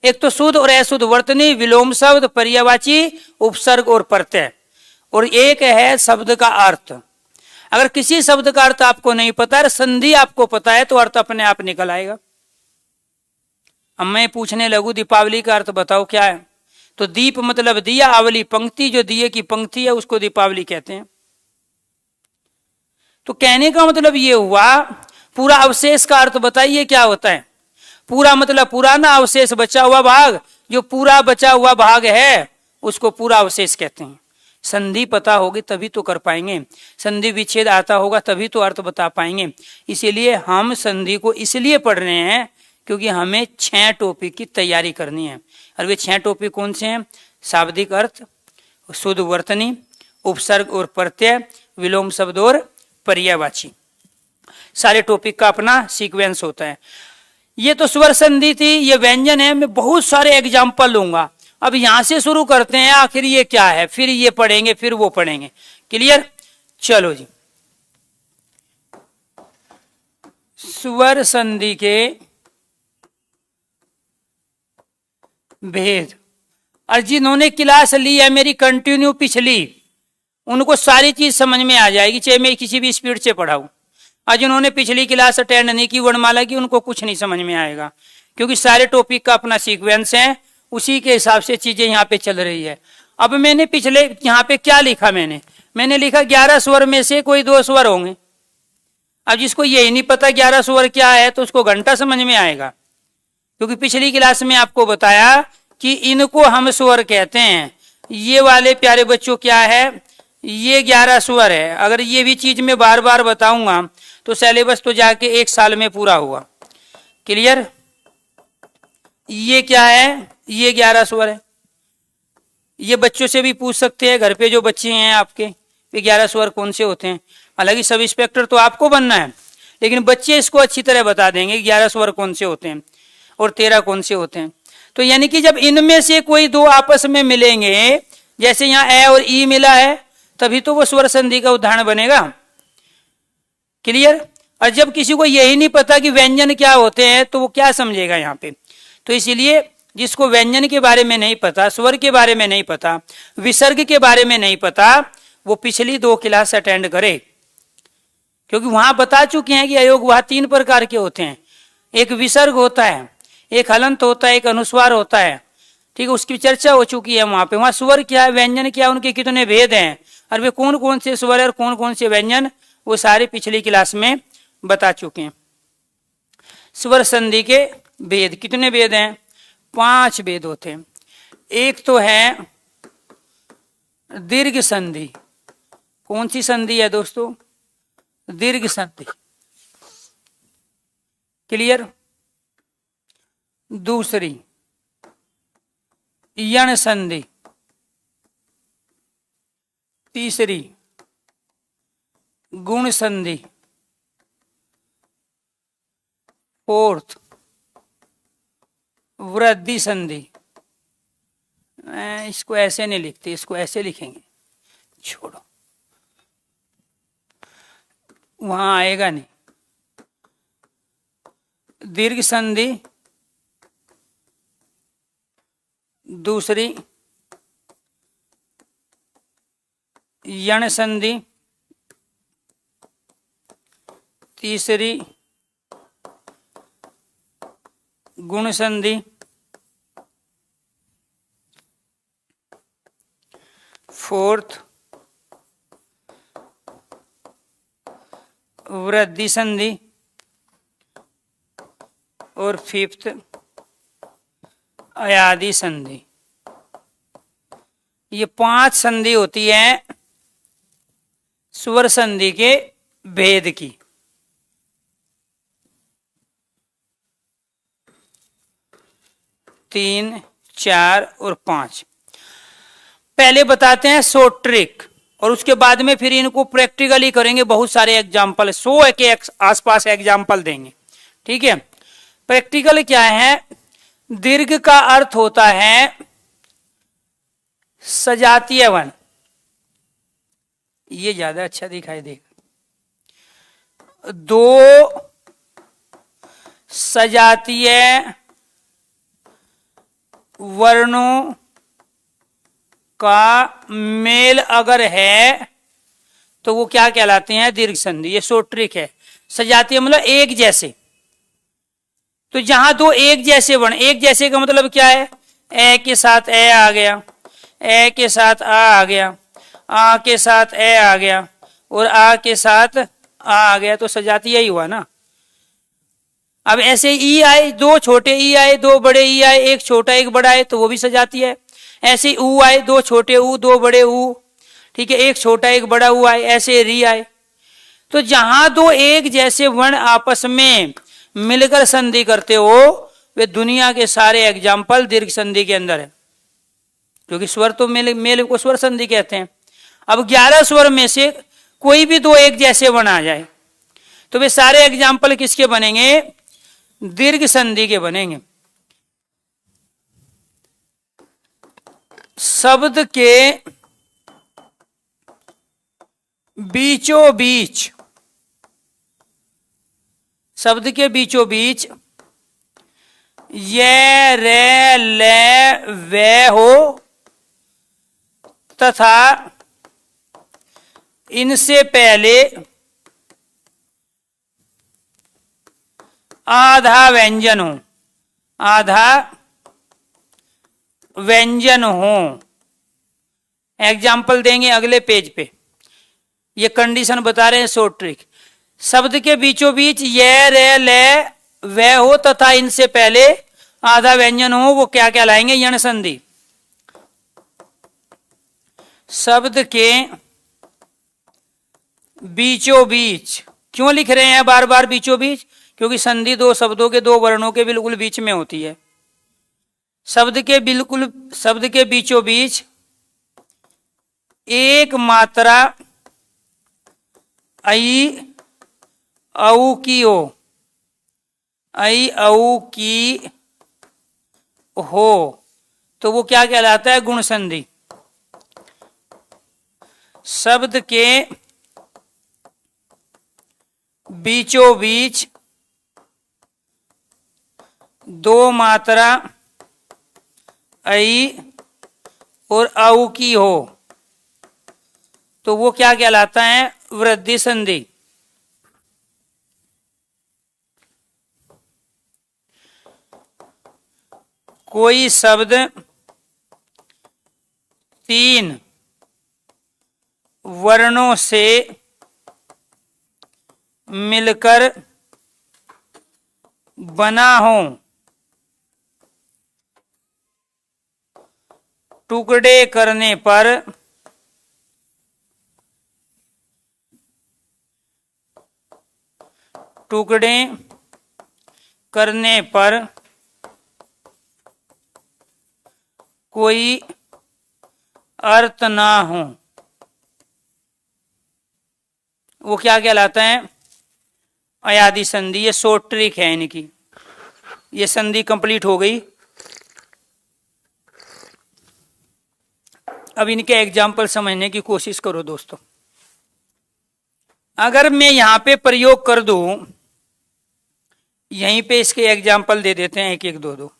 एक तो शुद्ध और अशुद्ध वर्तनी, विलोम शब्द, पर्यायवाची, उपसर्ग और प्रत्यय, और एक है शब्द का अर्थ। अगर किसी शब्द का अर्थ आपको नहीं पता है, संधि आपको पता है, तो अर्थ अपने आप निकल आएगा। अब मैं पूछने लगूं दीपावली का अर्थ बताओ क्या है, तो दीप मतलब दिया, आवली पंक्ति, जो दिए की पंक्ति है उसको दीपावली कहते हैं। तो कहने का मतलब ये हुआ, पूरा अवशेष का अर्थ बताइए क्या होता है। पूरा मतलब पुराना, अवशेष बचा हुआ भाग, जो पूरा बचा हुआ भाग है उसको पूरा अवशेष कहते हैं। संधि पता होगी तभी तो कर पाएंगे, संधि विच्छेद आता होगा तभी तो अर्थ बता पाएंगे। इसीलिए हम संधि को इसलिए पढ़ रहे हैं क्योंकि हमें 6 टॉपिक की तैयारी करनी है। और वे 6 टॉपिक कौन से हैं, शाब्दिक अर्थ, शुद्ध वर्तनी, उपसर्ग और प्रत्यय, विलोम शब्द और पर्यायवाची, सारे टॉपिक का अपना सीक्वेंस होता है। ये तो स्वर संधि थी, ये व्यंजन है। मैं बहुत सारे एग्जाम्पल लूंगा। अब यहां से शुरू करते हैं, आखिर ये क्या है, फिर ये पढ़ेंगे, फिर वो पढ़ेंगे। क्लियर, चलो जी। स्वर संधि के भेद, और जिन्होंने क्लास ली है मेरी कंटिन्यू पिछली, उनको सारी चीज समझ में आ जाएगी, चाहे मैं किसी भी स्पीड से पढ़ाऊं। और जिन्होंने पिछली क्लास अटेंड नहीं की वर्णमाला की, उनको कुछ नहीं समझ में आएगा, क्योंकि सारे टॉपिक का अपना सीक्वेंस है, उसी के हिसाब से चीजें यहाँ पे चल रही है। अब मैंने पिछले यहाँ पे क्या लिखा, मैंने लिखा 11 स्वर में से कोई 2 स्वर होंगे। अब जिसको यही नहीं पता 11 स्वर क्या है तो उसको घंटा समझ में आएगा, क्योंकि पिछली क्लास में आपको बताया कि इनको हम स्वर कहते हैं। ये वाले प्यारे बच्चों क्या है, ये 11 स्वर है। अगर ये भी चीज मैं बार बार बताऊंगा तो सिलेबस तो जाके 1 साल में पूरा हुआ। क्लियर, ये क्या है, ये 11 स्वर है। ये बच्चों से भी पूछ सकते हैं, घर पे जो बच्चे हैं आपके, ये 11 स्वर कौन से होते हैं। हालांकि सब इंस्पेक्टर तो आपको बनना है, लेकिन बच्चे इसको अच्छी तरह बता देंगे 11 स्वर कौन से होते हैं और 13 कौन से होते हैं। तो यानी कि जब इनमें से कोई दो आपस में मिलेंगे, जैसे यहाँ ए और ई मिला है, तभी तो वो स्वर संधि का उदाहरण बनेगा। क्लियर। और जब किसी को यही नहीं पता कि व्यंजन क्या होते हैं तो वो क्या समझेगा यहाँ पे। तो इसीलिए जिसको व्यंजन के बारे में नहीं पता, स्वर के बारे में नहीं पता, विसर्ग के बारे में नहीं पता, वो पिछली 2 क्लास अटेंड करे, क्योंकि वहां बता चुके हैं कि अयोग वह 3 प्रकार के होते हैं। एक विसर्ग होता है, एक हलंत होता है, एक अनुस्वार होता है। ठीक है, उसकी चर्चा हो चुकी है वहां पे। वहां स्वर क्या है, व्यंजन क्या है, उनके कितने भेद हैं, और वे कौन कौन से स्वर और कौन कौन से व्यंजन, वो सारे पिछली क्लास में बता चुके हैं। स्वर संधि के भेद कितने भेद हैं? 5 भेद होते हैं। एक तो है दीर्घ संधि। कौन सी संधि है दोस्तों? दीर्घ संधि। क्लियर। दूसरी यण संधि। तीसरी गुण संधि। फोर्थ वृद्धि संधि। इसको ऐसे नहीं लिखते, इसको ऐसे लिखेंगे, छोड़ो, वहां आएगा नहीं। दीर्घ संधि, दूसरी यण संधि, तीसरी गुण संधि, फोर्थ वृद्धि संधि, और फिफ्थ अयादि संधि। ये 5 संधि होती है स्वर संधि के भेद की। तीन, 4 और 5 पहले बताते हैं शॉर्ट ट्रिक, और उसके बाद में फिर इनको प्रैक्टिकली करेंगे। बहुत सारे एग्जाम्पल, 100 के आसपास एग्जाम्पल देंगे। ठीक है। प्रैक्टिकल क्या है? दीर्घ का अर्थ होता है सजातीय वर्ण। ये ज्यादा अच्छा दिखाई देगा। 2 सजातीय वर्णों का मेल अगर है तो वो क्या कहलाते हैं? दीर्घ संधि। ये शॉर्ट ट्रिक है। सजातीय मतलब एक जैसे। तो जहां 2 एक जैसे वर्ण, एक जैसे का मतलब क्या है? ए के साथ ए आ गया, ए के साथ आ गया, आ के साथ ए आ गया, और आ के साथ आ गया, तो सजातीय ही हुआ ना। अब ऐसे ई आए, 2 छोटे ई आए, 2 बड़े ई आए, एक छोटा एक बड़ा है, तो वो भी सजातीय है। ऐसे ऊ आए, 2 छोटे ऊ, 2 बड़े ऊ। ठीक है, एक छोटा एक बड़ा ऊ आए, ऐसे री आए। तो जहां 2 एक जैसे वर्ण आपस में मिलकर संधि करते हो, वे दुनिया के सारे एग्जाम्पल दीर्घ संधि के अंदर है, क्योंकि स्वर तो मेल को स्वर संधि कहते हैं। अब 11 स्वर में से कोई भी 2 एक जैसे वर्ण आ जाए तो वे सारे एग्जाम्पल किसके बनेंगे? दीर्घ संधि के बनेंगे। शब्द के बीचों बीच, शब्द के बीचों बीच ये रे ले वे हो तथा इनसे पहले आधा व्यंजन हो, आधा व्यंजन हो। एग्जाम्पल देंगे अगले पेज पे। ये कंडीशन बता रहे हैं शॉर्ट ट्रिक। शब्द के बीचों बीच ये रे ले वे हो तथा इनसे पहले आधा व्यंजन हो, वो क्या कहलाएंगे? यण संधि। शब्द के बीचों बीच क्यों लिख रहे हैं बार बार बीचों बीच? क्योंकि संधि 2 शब्दों के 2 वर्णों के बिल्कुल बीच में होती है। शब्द के बीचों बीच एक मात्रा आई औ की ओ, ऐ औ की हो, तो वो क्या कहलाता है? गुण संधि। शब्द के बीचों बीच दो मात्रा ऐ और औ की हो, तो वो क्या कहलाता है? वृद्धि संधि। कोई शब्द तीन वर्णों से मिलकर बना हो, टुकड़े करने पर कोई अर्थ ना हो, वो क्या कहलाता है? अयादि संधि। ये शॉर्ट ट्रिक है इनकी। ये संधि कंप्लीट हो गई। अब इनके एग्जाम्पल समझने की कोशिश करो दोस्तों। अगर मैं यहां पे प्रयोग कर दूं, यहीं पे इसके एग्जाम्पल दे देते हैं, एक एक दो दो।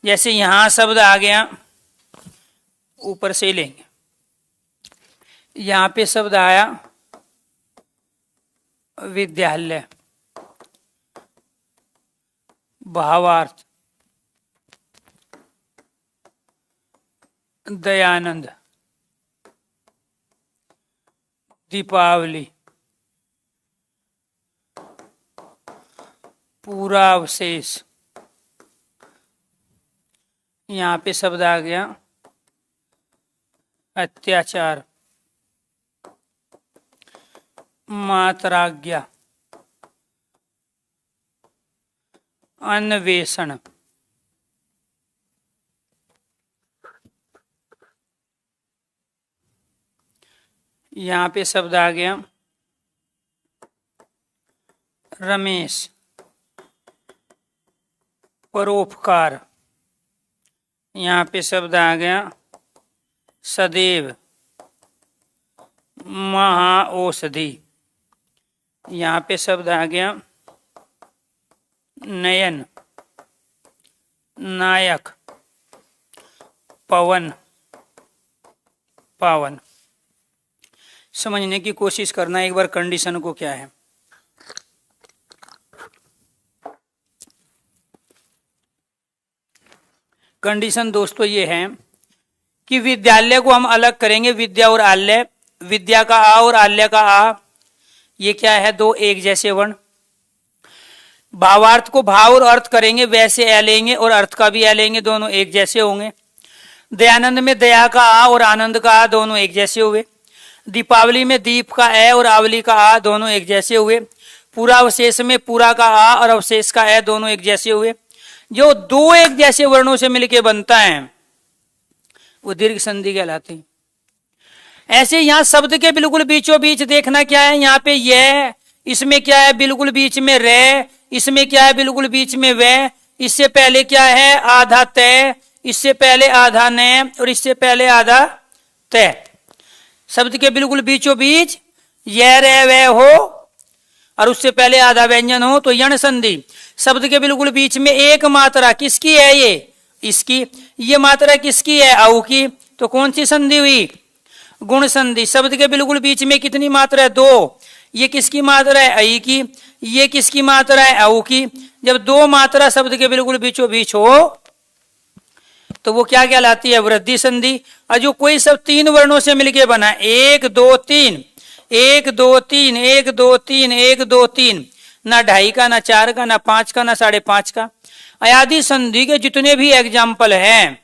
जैसे यहां शब्द आ गया, ऊपर से लेंगे। यहां पे शब्द आया विद्यालय, भावार्थ दयानंद, दीपावली, पूरा अवशेष। यहां पे शब्द आ गया अत्याचार, मात्राज्ञा, अन्वेषण। यहां पे शब्द आ गया रमेश, परोपकार। यहां पे शब्द आ गया सदैव, महाऔषधि। यहां पे शब्द आ गया नयन, नायक, पवन, पावन। समझने की कोशिश करना एक बार कंडीशन को क्या है। कंडीशन दोस्तों ये है कि विद्यालय को हम अलग करेंगे, विद्या और आल्य। विद्या का आ और आल्य का आ, ये क्या है? दो एक जैसे वर्ण। भावार्थ को भाव और अर्थ करेंगे, वैसे ए लेंगे और अर्थ का भी ए लेंगे, दोनों एक जैसे होंगे। दयानंद में दया का आ और आनंद का आ दोनों एक जैसे हुए। दीपावली में दीप का ए और आवली का आ दोनों एक जैसे हुए। पूरा अवशेष में पूरा का आ और अवशेष का ए दोनों एक जैसे हुए। जो दो एक जैसे वर्णों से मिलकर बनता है वो दीर्घ संधि कहलाती। ऐसे यहां शब्द के बिल्कुल बीचों बीच देखना क्या है, यहाँ पे यह, इसमें क्या है बिल्कुल बीच में रे, इसमें क्या है बिल्कुल बीच में वे, इससे पहले क्या है आधा तय, इससे पहले आधा न और इससे पहले आधा तय। शब्द के बिल्कुल बीचों बीच यह रे वह हो और उससे पहले आधा व्यंजन हो तो यण संधि। शब्द के बिल्कुल बीच में एक मात्रा किसकी है? ये इसकी। ये मात्रा किसकी है? औ की। तो कौन सी संधि हुई? गुण संधि। शब्द के बिल्कुल बीच में कितनी मात्रा है? दो। ये किसकी मात्रा है? ऐ की। ये किसकी मात्रा है? औ की। जब दो मात्रा शब्द के बिल्कुल बीचों बीच हो तो वो क्या कहलाती है? वृद्धि संधि। और जो कोई शब्द तीन वर्णों से मिलकर बना, एक दो तीन, एक दो तीन, एक दो तीन, एक दो तीन, ना ढाई का, ना चार का, ना पांच का, ना 5.5 का। अयादि संधि के जितने भी एग्जाम्पल हैं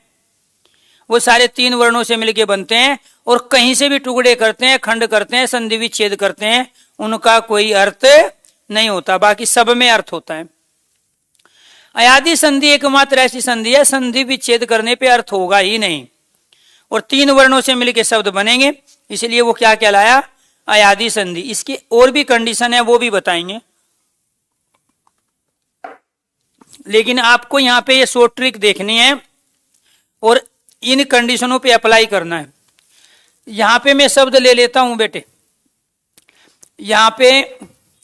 वो सारे तीन वर्णों से मिलकर बनते हैं और कहीं से भी टुकड़े करते हैं, खंड करते हैं, संधि विच्छेद करते हैं, उनका कोई अर्थ नहीं होता, बाकी सब में अर्थ होता है। अयादि संधि एकमात्र ऐसी संधि है संधि विच्छेद करने पे अर्थ होगा ही नहीं और तीन वर्णों से मिलकर शब्द बनेंगे, इसलिए वो क्या कहलाया? अयादि संधि। इसकी और भी कंडीशन है, वो भी बताएंगे, लेकिन आपको यहां पे ये शॉर्ट ट्रिक देखनी है और इन कंडीशनों पे अप्लाई करना है। यहां पे मैं शब्द ले लेता हूं बेटे, यहां पे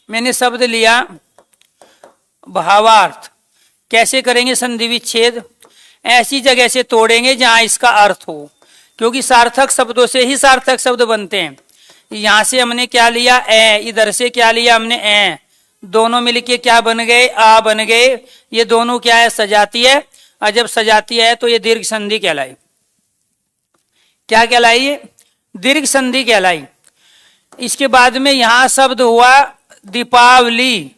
मैंने शब्द लिया भावार्थ। कैसे करेंगे संधि विच्छेद? ऐसी जगह से तोड़ेंगे जहां इसका अर्थ हो, क्योंकि सार्थक शब्दों से ही सार्थक शब्द बनते हैं। यहां से हमने क्या लिया? ए। इधर से क्या लिया हमने? ए। दोनों मिलके क्या बन गए? आ बन गए। ये दोनों क्या है? सजाती है। और जब सजाती है तो ये दीर्घ संधि कहलाई। क्या कहलाई? ये दीर्घ संधि कहलाई। इसके बाद में यहां शब्द हुआ दीपावली।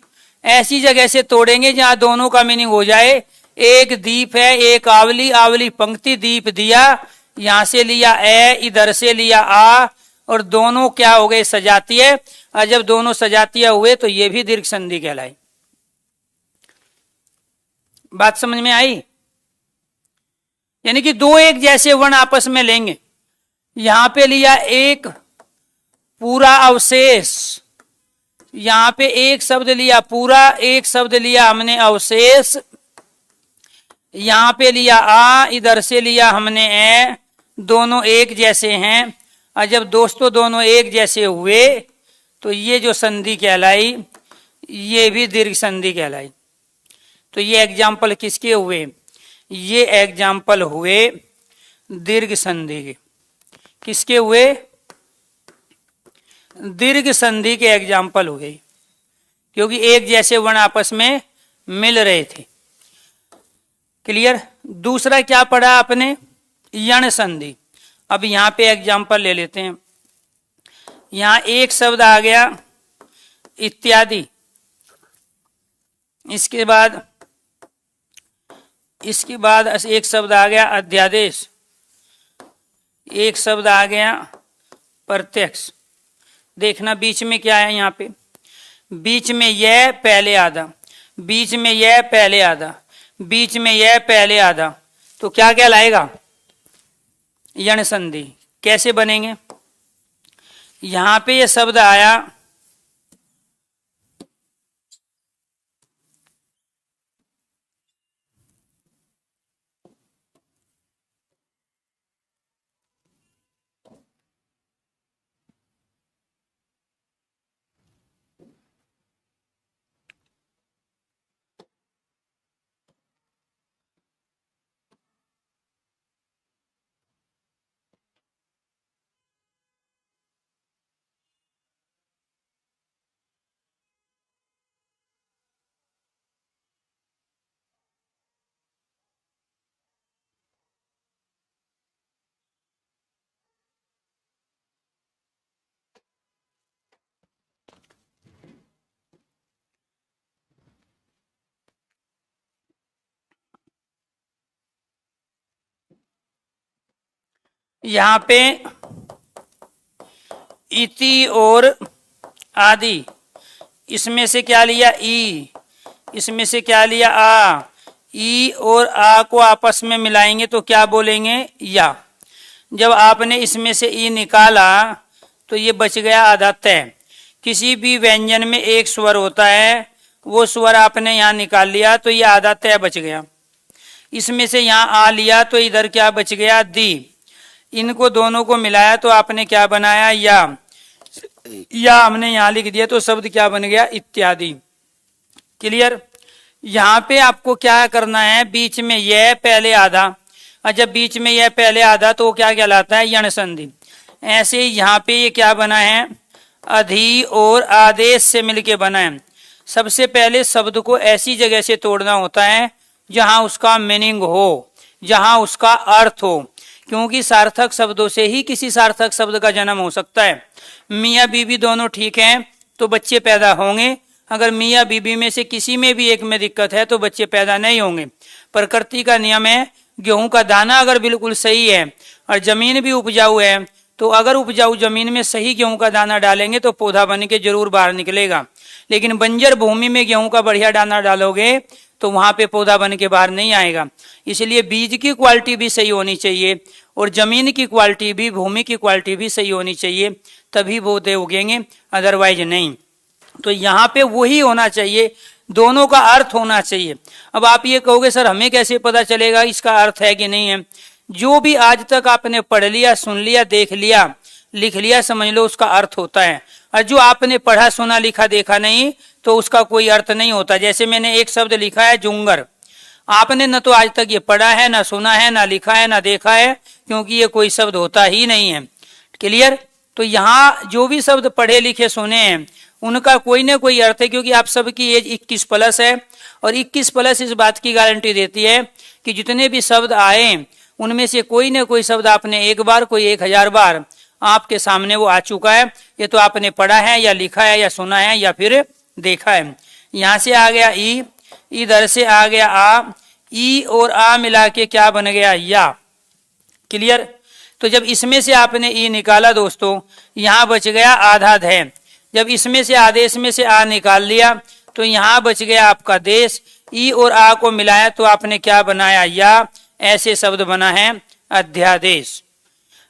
ऐसी जगह से तोड़ेंगे जहां दोनों का मीनिंग हो जाए। एक दीप है, एक आवली, आवली पंक्ति, दीप दिया। यहां से लिया ए, इधर से लिया आ, और दोनों क्या हो गए? सजाती है। और जब दोनों सजातियां हुए तो ये भी दीर्घ संधि कहलाई। बात समझ में आई? यानी कि दो एक जैसे वर्ण आपस में लेंगे। यहां पे लिया एक पूरा अवशेष, यहां पे एक शब्द लिया पूरा, एक शब्द लिया हमने अवशेष। यहां पे लिया आ, इधर से लिया हमने ए, दोनों एक जैसे हैं। और जब दोस्तों दोनों एक जैसे हुए तो ये जो संधि कहलाई, ये भी दीर्घ संधि कहलाई। तो ये एग्जाम्पल किसके हुए? ये एग्जाम्पल हुए दीर्घ संधि के। किसके हुए? दीर्घ संधि के एग्जाम्पल हुए, क्योंकि एक जैसे वर्ण आपस में मिल रहे थे। क्लियर? दूसरा क्या पढ़ा आपने? यण संधि। अब यहां पे एग्जाम्पल ले लेते हैं। यहां एक शब्द आ गया इत्यादि, इसके बाद एक शब्द आ गया अध्यादेश, एक शब्द आ गया प्रत्यक्ष। देखना बीच में क्या है? यहाँ पे बीच में यह पहले आधा, बीच में यह पहले आधा, बीच में यह पहले आधा, तो क्या कहलाएगा? यण संधि। कैसे बनेंगे? यहां पे ये शब्द आया यहां पे इति और आदि, इसमें से क्या लिया? ई, इसमें से क्या लिया? आ। ई और आ को आपस में मिलाएंगे तो क्या बोलेंगे? या। जब आपने इसमें से ई निकाला तो ये बच गया आधा तय। किसी भी व्यंजन में एक स्वर होता है, वो स्वर आपने यहां निकाल लिया तो ये आधा तय बच गया। इसमें से यहां आ लिया तो इधर क्या बच गया? दी। इनको दोनों को मिलाया तो आपने क्या बनाया? या हमने यहां लिख दिया तो शब्द क्या बन गया? इत्यादि। क्लियर? यहां पे आपको क्या करना है? बीच में यह पहले आधा, और जब बीच में यह पहले आधा तो क्या कहलाता है? यण संधि। ऐसे यहां पे ये क्या बना है? अधि और आदेश से मिलके बना है। सबसे पहले शब्द को ऐसी जगह से तोड़ना होता है जहां उसका मीनिंग हो, जहां उसका अर्थ हो, क्योंकि सार्थक शब्दों से ही किसी सार्थक शब्द का जन्म हो सकता है। मियाँ बीबी दोनों ठीक हैं तो बच्चे पैदा होंगे। अगर मियाँ बीबी में से किसी में भी एक में दिक्कत है तो बच्चे पैदा नहीं होंगे। प्रकृति का नियम है, गेहूं का दाना अगर बिल्कुल सही है और जमीन भी उपजाऊ है, तो अगर उपजाऊ जमीन में सही गेहूं का दाना डालेंगे तो पौधा बन के जरूर बाहर निकलेगा। लेकिन बंजर भूमि में गेहूं का बढ़िया दाना डालोगे तो वहां पे पौधा बन के बाहर नहीं आएगा। इसलिए बीज की क्वालिटी भी सही होनी चाहिए और जमीन की क्वालिटी भी, भूमि की क्वालिटी भी सही होनी चाहिए, तभी वो दे उगेंगे, अदरवाइज नहीं। तो यहाँ पे वही होना चाहिए, दोनों का अर्थ होना चाहिए। अब आप ये कहोगे सर हमें कैसे पता चलेगा इसका अर्थ है कि नहीं है? जो भी आज तक आपने पढ़ लिया, सुन लिया, देख लिया, लिख लिया, समझ लो उसका अर्थ होता है। और जो आपने पढ़ा, सुना, लिखा, देखा नहीं तो उसका कोई अर्थ नहीं होता। जैसे मैंने एक शब्द लिखा है जुंगर, आपने न तो आज तक ये पढ़ा है, ना सुना है, ना लिखा है, ना देखा है, क्योंकि ये कोई शब्द होता ही नहीं है। क्लियर? तो यहाँ जो भी शब्द पढ़े लिखे सुने हैं उनका कोई ना कोई अर्थ है, क्योंकि आप सबकी एज 21 प्लस है और 21 प्लस इस बात की गारंटी देती है कि जितने भी शब्द आए उनमें से कोई ना कोई शब्द आपने एक बार, कोई 1000 बार आपके सामने वो आ चुका है। ये तो आपने पढ़ा है या लिखा है या सुना है या फिर देखा है। यहाँ से आ गया ई, इधर से आ गया आ, ई और आ मिला के क्या बन गया? या। क्लियर? तो जब इसमें से आपने ई निकाला दोस्तों, यहाँ बच गया आधा धै। जब इसमें से आदेश में से आ निकाल लिया तो यहाँ बच गया आपका देश। ई और आ को मिलाया तो आपने क्या बनाया? या। ऐसे शब्द बना है अध्यादेश।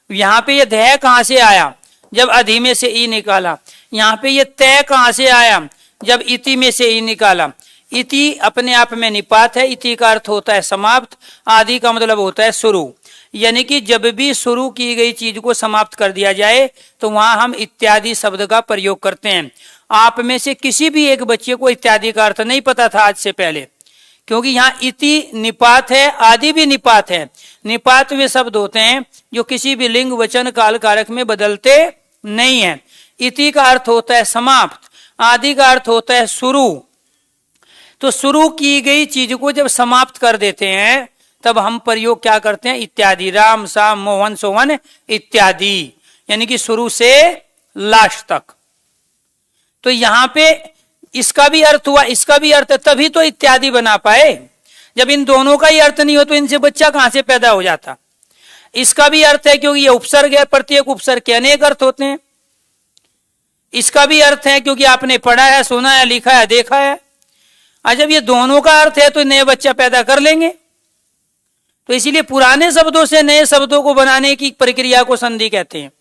यहाँ पे ये धै कहाँ से आया? जब अधि में से ई निकाला। यहाँ पे ये तय कहाँ से आया? जब इति में से ई निकाला। इति अपने आप में निपात है, इति का अर्थ होता है समाप्त, आदि का मतलब होता है शुरू। यानी कि जब भी शुरू की गई चीज को समाप्त कर दिया जाए तो वहां हम इत्यादि शब्द का प्रयोग करते हैं। आप में से किसी भी एक बच्चे को इत्यादि का अर्थ नहीं पता था आज से पहले, क्योंकि यहाँ इति निपात है, आदि भी निपात है। निपात वे शब्द होते हैं जो किसी भी लिंग, वचन, काल, कारक में बदलते नहीं है। इति का अर्थ होता है समाप्त, आदि का अर्थ होता है शुरू। तो शुरू की गई चीज को जब समाप्त कर देते हैं तब हम प्रयोग क्या करते हैं? इत्यादि। राम, शाम, मोहन, सोहन इत्यादि, यानी कि शुरू से लास्ट तक। तो यहां पे इसका भी अर्थ हुआ, इसका भी अर्थ है, तभी तो इत्यादि बना पाए। जब इन दोनों का ही अर्थ नहीं हो तो इनसे बच्चा कहां से पैदा हो जाता? इसका भी अर्थ है क्योंकि ये उपसर्ग है, प्रत्येक उपसर्ग के अनेक अर्थ होते हैं। इसका भी अर्थ है क्योंकि आपने पढ़ा है, सुना है, लिखा है, देखा है। और जब ये दोनों का अर्थ है तो नए बच्चा पैदा कर लेंगे। तो इसीलिए पुराने शब्दों से नए शब्दों को बनाने की प्रक्रिया को संधि कहते हैं।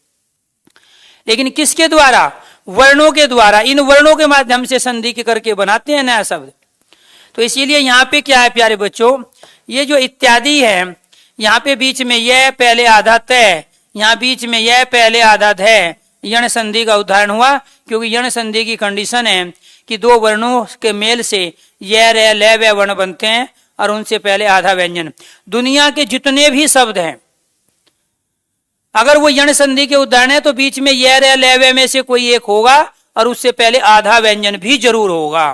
लेकिन किसके द्वारा? वर्णों के द्वारा। इन वर्णों के माध्यम से संधि के करके बनाते हैं नया शब्द। तो इसीलिए यहाँ पे क्या है प्यारे बच्चों, ये जो इत्यादि है, यहाँ पे बीच में यह पहले आधा तय, यहाँ बीच में यह पहले आधा धै, यण संधि का उदाहरण हुआ। क्योंकि यण संधि की कंडीशन है कि दो वर्णों के मेल से यह, रे, ले, वे वर्ण बनते हैं और उनसे पहले आधा व्यंजन। दुनिया के जितने भी शब्द हैं अगर वो यण संधि के उदाहरण है तो बीच में यह, रे, ले, वे में से कोई एक होगा और उससे पहले आधा व्यंजन भी जरूर होगा।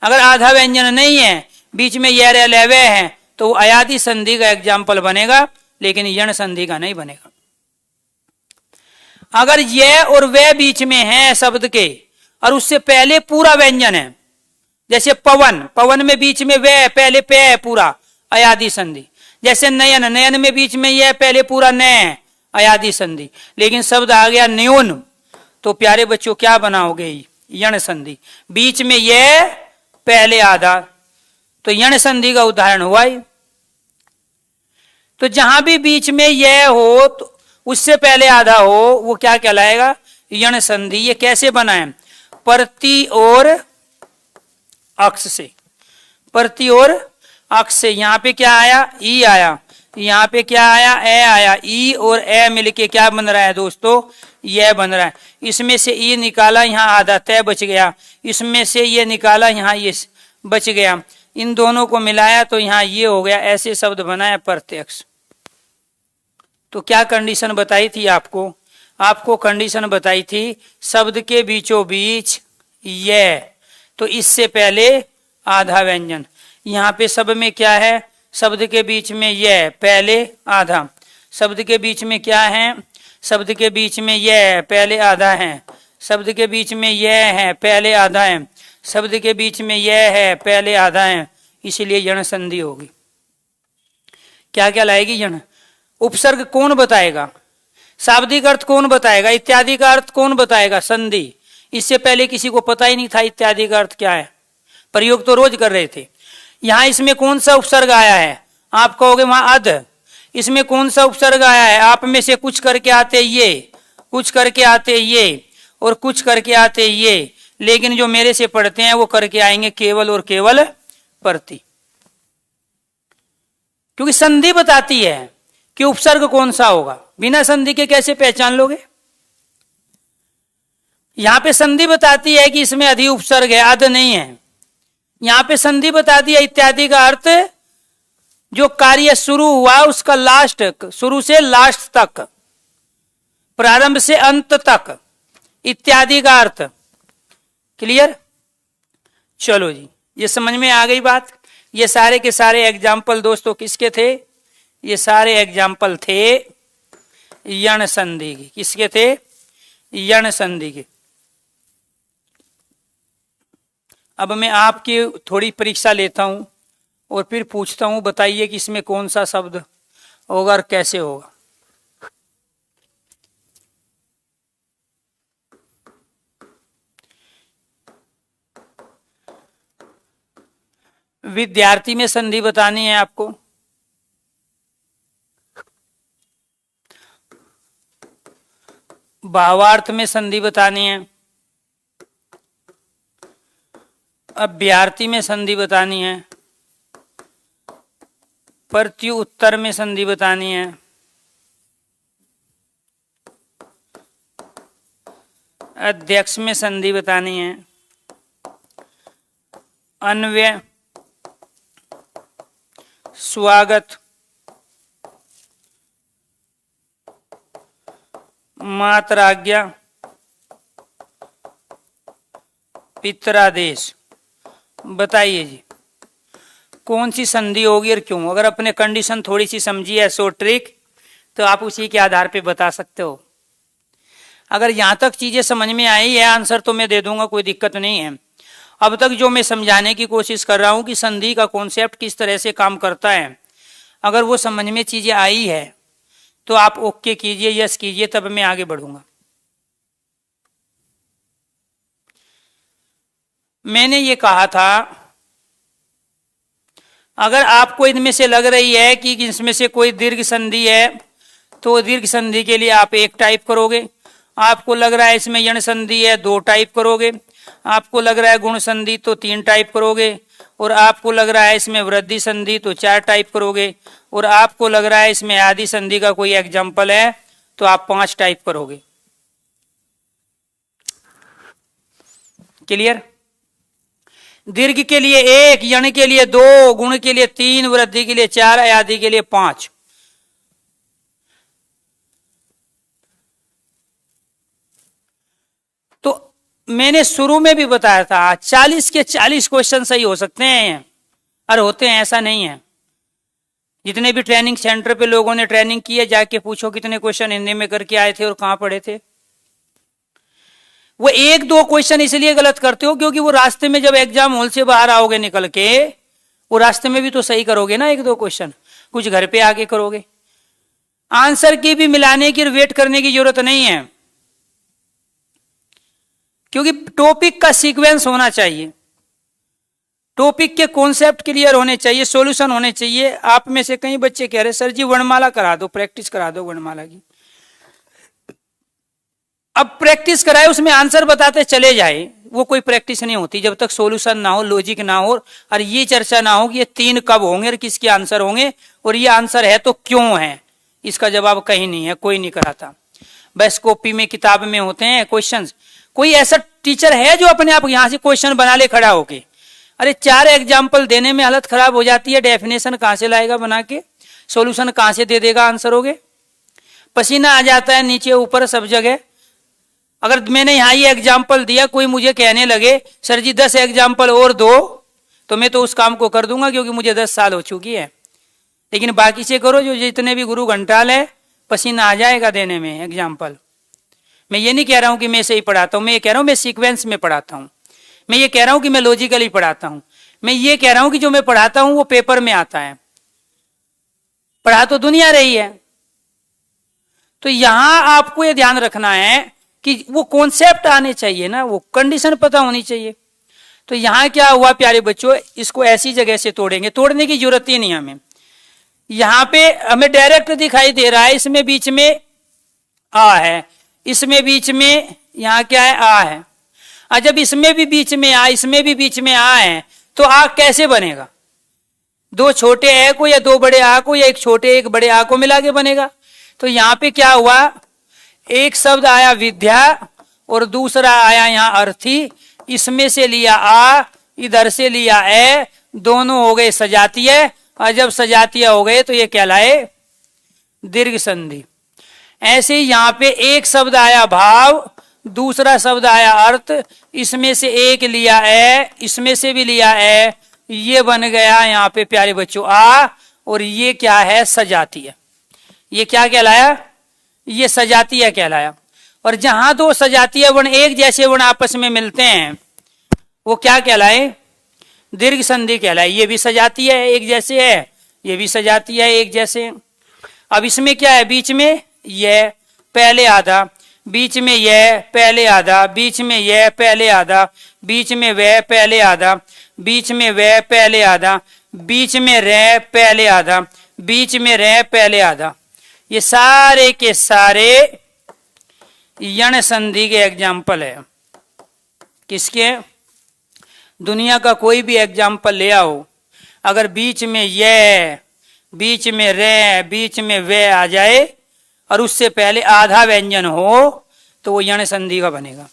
अगर आधा व्यंजन नहीं है, बीच में यह, रे, ले, वे है तो अयादि संधि का एग्जाम्पल बनेगा, लेकिन यण संधि का नहीं बनेगा। अगर यह और वे बीच में है शब्द के और उससे पहले पूरा व्यंजन है, जैसे पवन, पवन में बीच में वे पहले पे है पूरा, अयादि संधि। जैसे नयन, नयन में बीच में यह पहले पूरा न, अयादि संधि। लेकिन शब्द आ गया न्यून तो प्यारे बच्चों क्या बनाओगे? यण संधि। बीच में यह पहले आधा, तो यण संधि का उदाहरण हुआ ही। तो जहां भी बीच में यह हो तो उससे पहले आधा हो वो क्या कहलाएगा? यण संधि। ये कैसे बनाए? प्रति और अक्ष से, प्रति और अक्ष से। यहाँ पे क्या आया? ई आया। यहाँ पे क्या आया? ए आया। ई और ए मिलके क्या बन रहा है दोस्तों? यह बन रहा है। इसमें से ई निकाला, यहाँ आधा तय बच गया। इसमें से ये निकाला, यहाँ ये बच गया। इन दोनों को मिलाया तो यहाँ ये हो गया। ऐसे शब्द बनाया प्रत्यक्ष। तो क्या कंडीशन बताई थी आपको? आपको कंडीशन बताई थी शब्द के बीचों बीच यह, तो इससे पहले आधा व्यंजन। यहाँ पे सब में क्या है? शब्द के बीच में यह पहले आधा, शब्द के बीच में क्या है? शब्द के बीच में यह पहले आधा है, शब्द के बीच में यह है पहले आधा है, शब्द के बीच में यह है पहले आधा है। इसलिए यण संधि होगी। क्या क्या लाएगी यण? उपसर्ग कौन बताएगा? शाब्दिक अर्थ कौन बताएगा? इत्यादि का अर्थ कौन बताएगा? संधि। इससे पहले किसी को पता ही नहीं था इत्यादि का अर्थ क्या है, प्रयोग तो रोज कर रहे थे। यहां इसमें कौन सा उपसर्ग आया है? आप कहोगे वहां अध। इसमें कौन सा उपसर्ग आया है? आप में से कुछ करके आते ये कुछ करके आते ये और कुछ करके आते ये, लेकिन जो मेरे से पढ़ते हैं वो करके आएंगे केवल और केवल प्रति, क्योंकि संधि बताती है कि उपसर्ग कौन सा होगा। बिना संधि के कैसे पहचान लोगे? यहां पे संधि बताती है कि इसमें अधि उपसर्ग है, अध नहीं है। यहां पे संधि बताती है इत्यादि का अर्थ जो कार्य शुरू हुआ उसका लास्ट, शुरू से लास्ट तक, प्रारंभ से अंत तक, इत्यादि का अर्थ। क्लियर? चलो जी, ये समझ में आ गई बात। ये सारे के सारे एग्जाम्पल दोस्तों किसके थे? ये सारे एग्जाम्पल थे यण संधि के। किसके थे? यण संधि के। अब मैं आपकी थोड़ी परीक्षा लेता हूं और फिर पूछता हूं, बताइए कि इसमें कौन सा शब्द होगा और कैसे होगा। विद्यार्थी में संधि बतानी है आपको। भावार्थ में संधि बतानी है। अभ्यार्थी में संधि बतानी है। प्रत्युत्तर में संधि बतानी है। अध्यक्ष में संधि बतानी है। अन्वय, स्वागत, मात्राज्ञा, पितरादेश। बताइए जी कौन सी संधि होगी और क्यों? अगर अपने कंडीशन थोड़ी सी समझी है सो ट्रिक, तो आप उसी के आधार पे बता सकते हो। अगर यहां तक चीजें समझ में आई है, आंसर तो मैं दे दूंगा, कोई दिक्कत नहीं है। अब तक जो मैं समझाने की कोशिश कर रहा हूं कि संधि का कॉन्सेप्ट किस तरह से काम करता है, अगर वो समझ में चीजें आई है तो आप ओके कीजिए, यस कीजिए, तब मैं आगे बढ़ूंगा। मैंने ये कहा था अगर आपको इनमें से लग रही है कि इसमें से कोई दीर्घ संधि है तो दीर्घ संधि के लिए आप एक टाइप करोगे। आपको लग रहा है इसमें यण संधि है, दो टाइप करोगे। आपको लग रहा है गुण संधि तो तीन टाइप करोगे। और आपको लग रहा है इसमें वृद्धि संधि तो चार टाइप करोगे। और आपको लग रहा है इसमें आदि संधि का कोई एग्जाम्पल है तो आप पांच टाइप करोगे। क्लियर? दीर्घ के लिए एक, यण के लिए दो, गुण के लिए तीन, वृद्धि के लिए चार, आदि के लिए पांच। तो मैंने शुरू में भी बताया था 40 के 40 क्वेश्चन सही हो सकते हैं और होते हैं, ऐसा नहीं है। जितने भी ट्रेनिंग सेंटर पे लोगों ने ट्रेनिंग की है, जाके पूछो कितने क्वेश्चन हिंदी में करके आए थे और कहां पढ़े थे। वो एक दो क्वेश्चन इसलिए गलत करते हो क्योंकि वो रास्ते में जब एग्जाम हॉल से बाहर आओगे निकल के, वो रास्ते में भी तो सही करोगे ना एक दो क्वेश्चन, कुछ घर पे आके करोगे। आंसर की भी मिलाने की वेट करने की जरूरत नहीं है, क्योंकि टॉपिक का सीक्वेंस होना चाहिए, टॉपिक के कॉन्सेप्ट क्लियर होने चाहिए, सॉल्यूशन होने चाहिए। आप में से कई बच्चे कह रहे सर जी वर्णमाला करा दो, प्रैक्टिस करा दो वर्णमाला की। अब प्रैक्टिस कराए उसमें आंसर बताते चले जाए, वो कोई प्रैक्टिस नहीं होती जब तक सॉल्यूशन ना हो, लॉजिक ना हो, और ये चर्चा ना हो कि ये तीन कब होंगे और किसके आंसर होंगे, और ये आंसर है तो क्यों है, इसका जवाब कहीं नहीं है, कोई नहीं कराता। बस कॉपी में किताब में होते हैं क्वेश्चंस। कोई ऐसा टीचर है जो अपने आप यहां से क्वेश्चन बना ले खड़ा होके? अरे चार एग्जाम्पल देने में हालत खराब हो जाती है, डेफिनेशन कहां से लाएगा बना के, सॉल्यूशन कहां से दे देगा आंसर होगे, पसीना आ जाता है नीचे ऊपर सब जगह। अगर मैंने यहां ये एग्जाम्पल दिया, कोई मुझे कहने लगे सर जी 10 एग्जाम्पल और दो, तो मैं तो उस काम को कर दूंगा क्योंकि मुझे 10 साल हो चुकी है। लेकिन बाकी से करो जो जितने भी गुरु घंटाल है, पसीना आ जाएगा देने में एग्जाम्पल। मैं ये नहीं कह रहा हूं कि मैं सही पढ़ाता हूं, मैं ये कह रहा हूं मैं सीक्वेंस में पढ़ाता हूं, मैं ये कह रहा हूं कि मैं लॉजिकली पढ़ाता हूं, मैं ये कह रहा हूं कि जो मैं पढ़ाता हूं वो पेपर में आता है। पढ़ा तो दुनिया रही है, तो यहां आपको ये ध्यान रखना है कि वो कॉन्सेप्ट आने चाहिए ना, वो कंडीशन पता होनी चाहिए। तो यहां क्या हुआ प्यारे बच्चों, इसको ऐसी जगह से तोड़ेंगे, तोड़ने की जरूरत ही नहीं हमें। यहां पे हमें डायरेक्ट दिखाई दे रहा है, इसमें बीच में आ है, इसमें बीच में यहाँ क्या है, आ है। और जब इसमें भी बीच में आ, इसमें भी बीच में आ है, तो आ कैसे बनेगा? दो छोटे ए को या दो बड़े आ को या एक छोटे एक बड़े आ को मिला के बनेगा। तो यहाँ पे क्या हुआ, एक शब्द आया विद्या और दूसरा आया यहाँ अर्थी। इसमें से लिया आ, इधर से लिया ए, दोनों हो गए सजातीय। और जब सजातीय हो गए तो ये कहलाए दीर्घ संधि। ऐसे ही यहाँ पे एक शब्द आया भाव, दूसरा शब्द आया अर्थ, इसमें से एक लिया ए, इसमें से भी लिया ए, ये बन गया यहाँ पे प्यारे बच्चों आ, और ये क्या है, सजातीय। ये क्या कहलाया, ये सजातीय कहलाया। और जहां दो सजातीय वर्ण एक जैसे वर्ण आपस में मिलते हैं वो क्या कहलाए, दीर्घ संधि कहलाए। ये भी सजातीय है, एक जैसे है, ये भी सजातीय है, एक जैसे। अब इसमें क्या है, बीच में यह पहले आधा, बीच में यह पहले आधा, बीच में यह पहले आधा, बीच में वह पहले आधा, बीच में वह पहले आधा, बीच में रह पहले आधा, बीच में रह पहले आधा। ये सारे के सारे यण संधि के एग्जाम्पल है। किसके, दुनिया का कोई भी एग्जाम्पल ले आओ, अगर बीच में यह, बीच में रे, बीच में वे आ जाए और उससे पहले आधा व्यंजन हो तो वो यण संधि का बनेगा।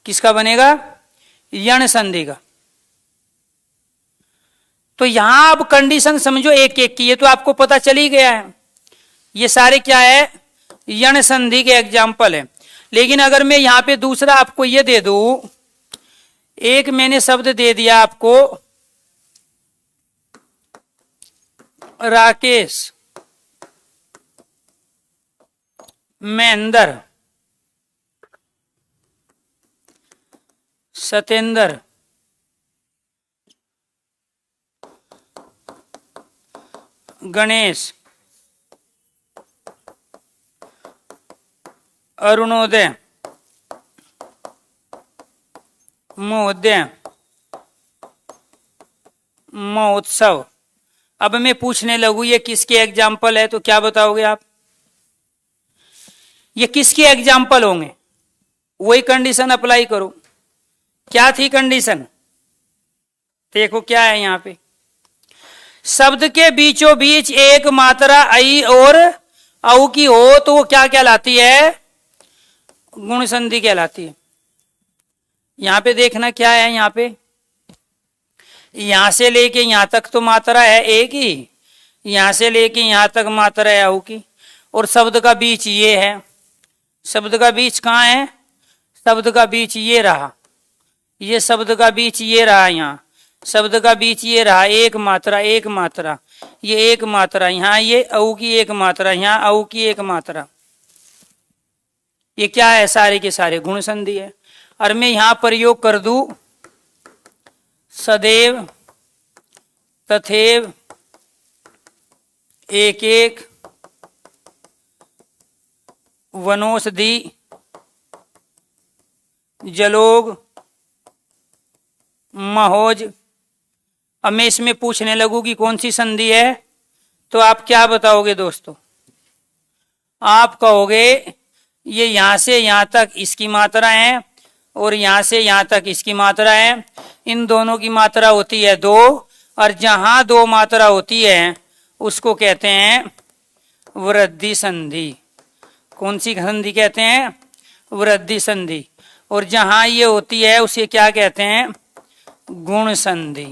किसका बनेगा, यण संधि का। तो यहां अब कंडीशन समझो एक एक की, ये तो आपको पता चल ही गया है। ये सारे क्या है, यण संधि के एग्जाम्पल है। लेकिन अगर मैं यहां पे दूसरा आपको ये दे दूं, एक मैंने शब्द दे दिया आपको राकेश, महेंद्र, सतेंद्र, गणेश, अरुणोदय, महोदय, महोत्सव। अब मैं पूछने लगूं ये किसके एग्जाम्पल है, तो क्या बताओगे आप, ये किसके एग्जाम्पल होंगे? वही कंडीशन अप्लाई करो। क्या थी कंडीशन, देखो क्या है यहां पे, शब्द के बीचों बीच एक मात्रा आई और औ की हो तो वो क्या कहलाती है, गुण संधि कहलाती है। यहां पे देखना क्या है, यहां पे यहां से लेके यहां तक तो मात्रा है एक ही, यहां से लेके यहां तक मात्रा है औ की, और शब्द का बीच ये है। शब्द का बीच कहाँ है, शब्द का बीच ये रहा, ये शब्द का बीच ये रहा, यहाँ शब्द का बीच ये रहा, एक मात्रा, एक मात्रा, ये एक मात्रा, यहाँ ये औ की एक मात्रा, यहाँ औ की एक मात्रा। ये क्या है, सारे के सारे गुण संधि है। और मैं यहां प्रयोग कर दूं सदैव, तथैव, एक एक, वनौषधि, जलोग, महोज। अब मैं इसमें पूछने लगूं कि कौन सी संधि है, तो आप क्या बताओगे दोस्तों, आप कहोगे ये यहां से यहां तक इसकी मात्रा है और यहां से यहां तक इसकी मात्रा है, इन दोनों की मात्रा होती है दो, और जहां दो मात्रा होती है उसको कहते हैं वृद्धि संधि। कौन सी संधि कहते हैं, वृद्धि संधि। और जहां ये होती है उसे क्या कहते हैं, गुण संधि।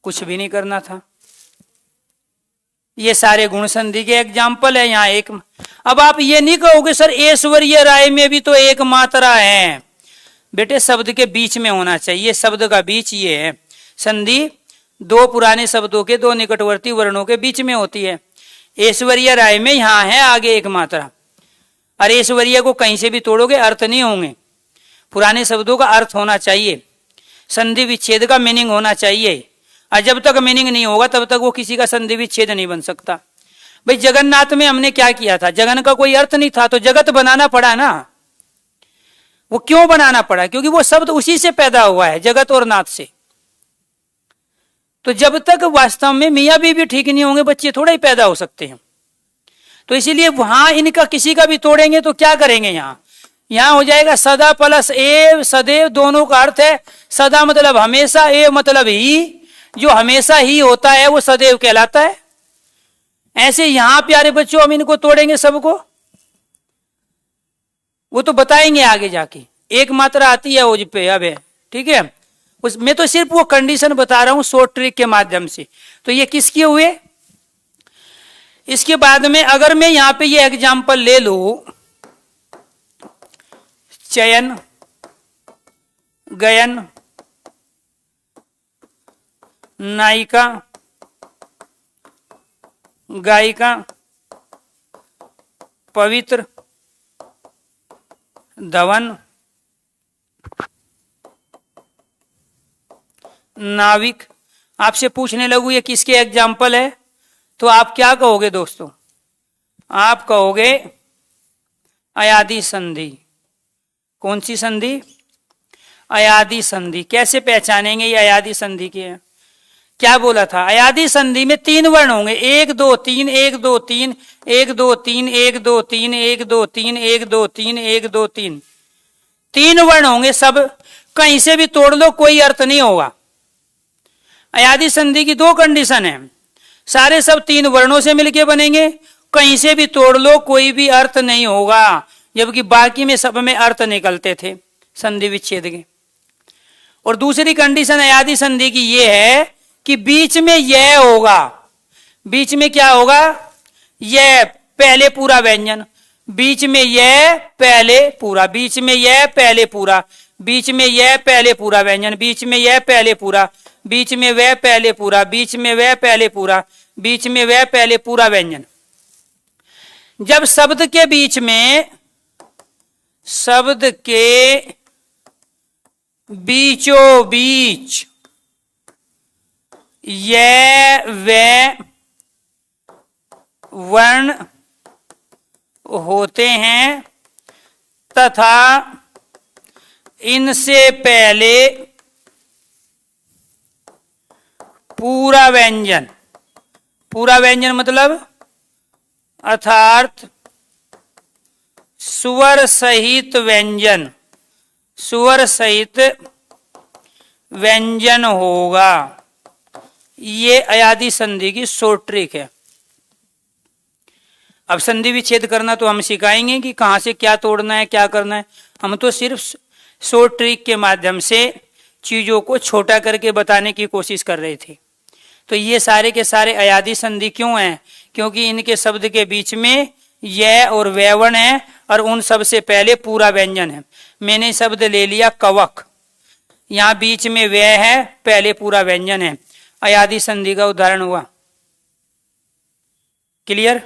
कुछ भी नहीं करना था, ये सारे गुण संधि के एग्जाम्पल है। यहाँ एक, अब आप ये नहीं कहोगे सर ऐश्वर्य राय में भी तो एक मात्रा है। बेटे शब्द के बीच में होना चाहिए, शब्द का बीच ये है। संधि दो पुराने शब्दों के दो निकटवर्ती वर्णों के बीच में होती है। ऐश्वर्य राय में यहाँ है आगे एक मात्रा, और ऐश्वर्य को कहीं से भी तोड़ोगे अर्थ नहीं होंगे। पुराने शब्दों का अर्थ होना चाहिए, संधि विच्छेद का मीनिंग होना चाहिए, और जब तक मीनिंग नहीं होगा तब तक वो किसी का संधि विच्छेद नहीं बन सकता। भाई जगन्नाथ में हमने क्या किया था, जगन का कोई अर्थ नहीं था तो जगत बनाना पड़ा ना। वो क्यों बनाना पड़ा, क्योंकि वो शब्द उसी से पैदा हुआ है, जगत और नाथ से। तो जब तक वास्तव में मियाँ बीवी ठीक नहीं होंगे बच्चे थोड़ा ही पैदा हो सकते हैं। तो इसीलिए वहां इनका किसी का भी तोड़ेंगे तो क्या करेंगे, यहां हो जाएगा सदा प्लस एव सदैव, दोनों का अर्थ है सदा मतलब हमेशा, एव मतलब ही, जो हमेशा ही होता है वो सदैव कहलाता है। ऐसे यहां प्यारे बच्चों हम इनको तोड़ेंगे सबको, वो तो बताएंगे आगे जाके। एक मात्रा आती है ओज पे अब है, ठीक है, उसमें तो सिर्फ वो कंडीशन बता रहा हूं शॉर्ट ट्रिक के माध्यम से। तो ये किसके हुए। इसके बाद में अगर मैं यहां पे ये एग्जाम्पल ले लू, चयन, गयन, नायिका, गायिका, पवित्र, धवन, नाविक। आपसे पूछने लगू ये किसके एग्जाम्पल है, तो आप क्या कहोगे दोस्तों, आप कहोगे अयादी संधि। कौन सी संधि, अयादी संधि। कैसे पहचानेंगे ये अयादी संधि के है, क्या बोला था, अयादी संधि में 3 वर्ण होंगे, 1 2 3 1 2 3 1 2 3 1 2 3 1 2 3 1 2 3 1 2 3, 3 वर्ण होंगे सब, कहीं से भी तोड़ लो कोई अर्थ नहीं होगा। अयादी संधि की 2 कंडीशन है, सारे सब 3 वर्णों से मिलके बनेंगे, कहीं से भी तोड़ लो कोई भी अर्थ नहीं होगा, जबकि बाकी में सब में अर्थ निकलते थे संधि विच्छेद के। और दूसरी कंडीशन अयादी संधि की ये है कि बीच में यह होगा, बीच में क्या होगा, यह पहले पूरा व्यंजन, बीच में यह पहले पूरा, बीच में यह पहले पूरा, बीच में यह पहले पूरा व्यंजन, बीच में यह पहले पूरा, बीच में वह पहले पूरा, बीच में वह पहले पूरा, बीच में वह पहले पूरा व्यंजन। जब शब्द के बीच में, शब्द के बीचों बीच यह व वर्ण होते हैं तथा इनसे पहले पूरा व्यंजन, पूरा व्यंजन मतलब अर्थात स्वर सहित व्यंजन, स्वर सहित व्यंजन होगा। ये अयादी संधि की शॉर्ट ट्रिक है। अब संधि विच्छेद करना तो हम सिखाएंगे कि कहां से क्या तोड़ना है, क्या करना है। हम तो सिर्फ शॉर्ट ट्रिक के माध्यम से चीजों को छोटा करके बताने की कोशिश कर रहे थे। तो ये सारे के सारे अयादी संधि क्यों हैं, क्योंकि इनके शब्द के बीच में यह और वैवर्ण है और उन सब से पहले पूरा व्यंजन है। मैंने शब्द ले लिया कवक, यहां बीच में वह है, पहले पूरा व्यंजन है, अयादी संधि का उदाहरण हुआ। क्लियर।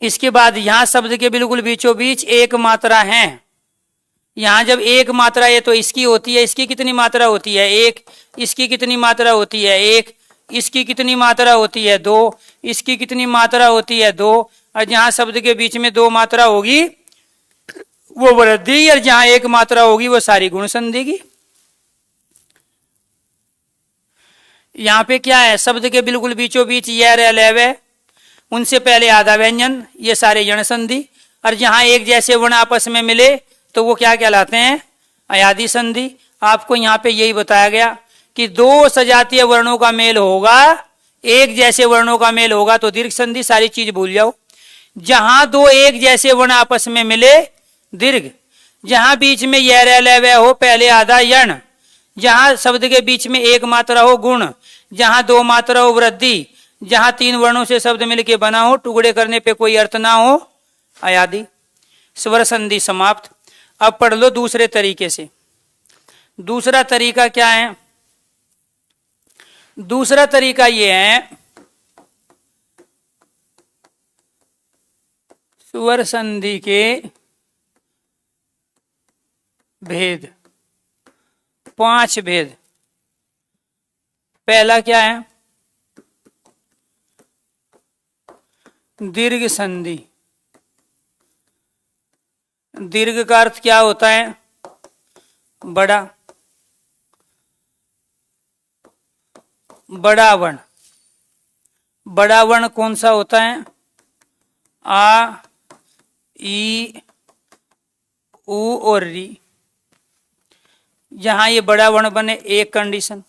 इसके बाद यहां शब्द के बिल्कुल बीचों बीच एक मात्रा है। यहां जब एक मात्रा है तो इसकी होती है, इसकी कितनी मात्रा होती है, 1, इसकी कितनी मात्रा होती है, 1, इसकी कितनी मात्रा होती है, 2, इसकी कितनी मात्रा होती है, 2, और जहां शब्द के बीच में 2 मात्रा होगी वो वृद्धि, और जहां 1 मात्रा होगी वो सारी गुण संधि की। यहां पे क्या है, शब्द के बिल्कुल बीचों बीच यह रह, उनसे पहले आधा व्यंजन, ये सारे यण संधि, और जहां एक जैसे वर्ण आपस में मिले तो वो क्या कहलाते हैं, अयादी संधि। आपको यहाँ पे यही बताया गया कि 2 सजातीय वर्णों का मेल होगा, एक जैसे वर्णों का मेल होगा तो दीर्घ संधि, सारी चीज भूल जाओ। जहां 2 एक जैसे वर्ण आपस में मिले दीर्घ, जहां बीच में यह रह हो पहले आधा यण, जहां शब्द के बीच में 1 मात्रा हो गुण, जहां 2 मात्रा हो वृद्धि, जहां 3 वर्णों से शब्द मिलके बना हो, टुकड़े करने पे कोई अर्थ ना हो, अयादी। स्वर संधि समाप्त। अब पढ़ लो दूसरे तरीके से। दूसरा तरीका क्या है, दूसरा तरीका यह है, स्वर संधि के भेद, 5 भेद। पहला क्या है, दीर्घ संधि। दीर्घ का अर्थ क्या होता है, बड़ा, बड़ा वर्ण। बड़ा वर्ण कौन सा होता है, आ, ई, ऊ और री। जहां ये बड़ा वर्ण बने एक कंडीशन,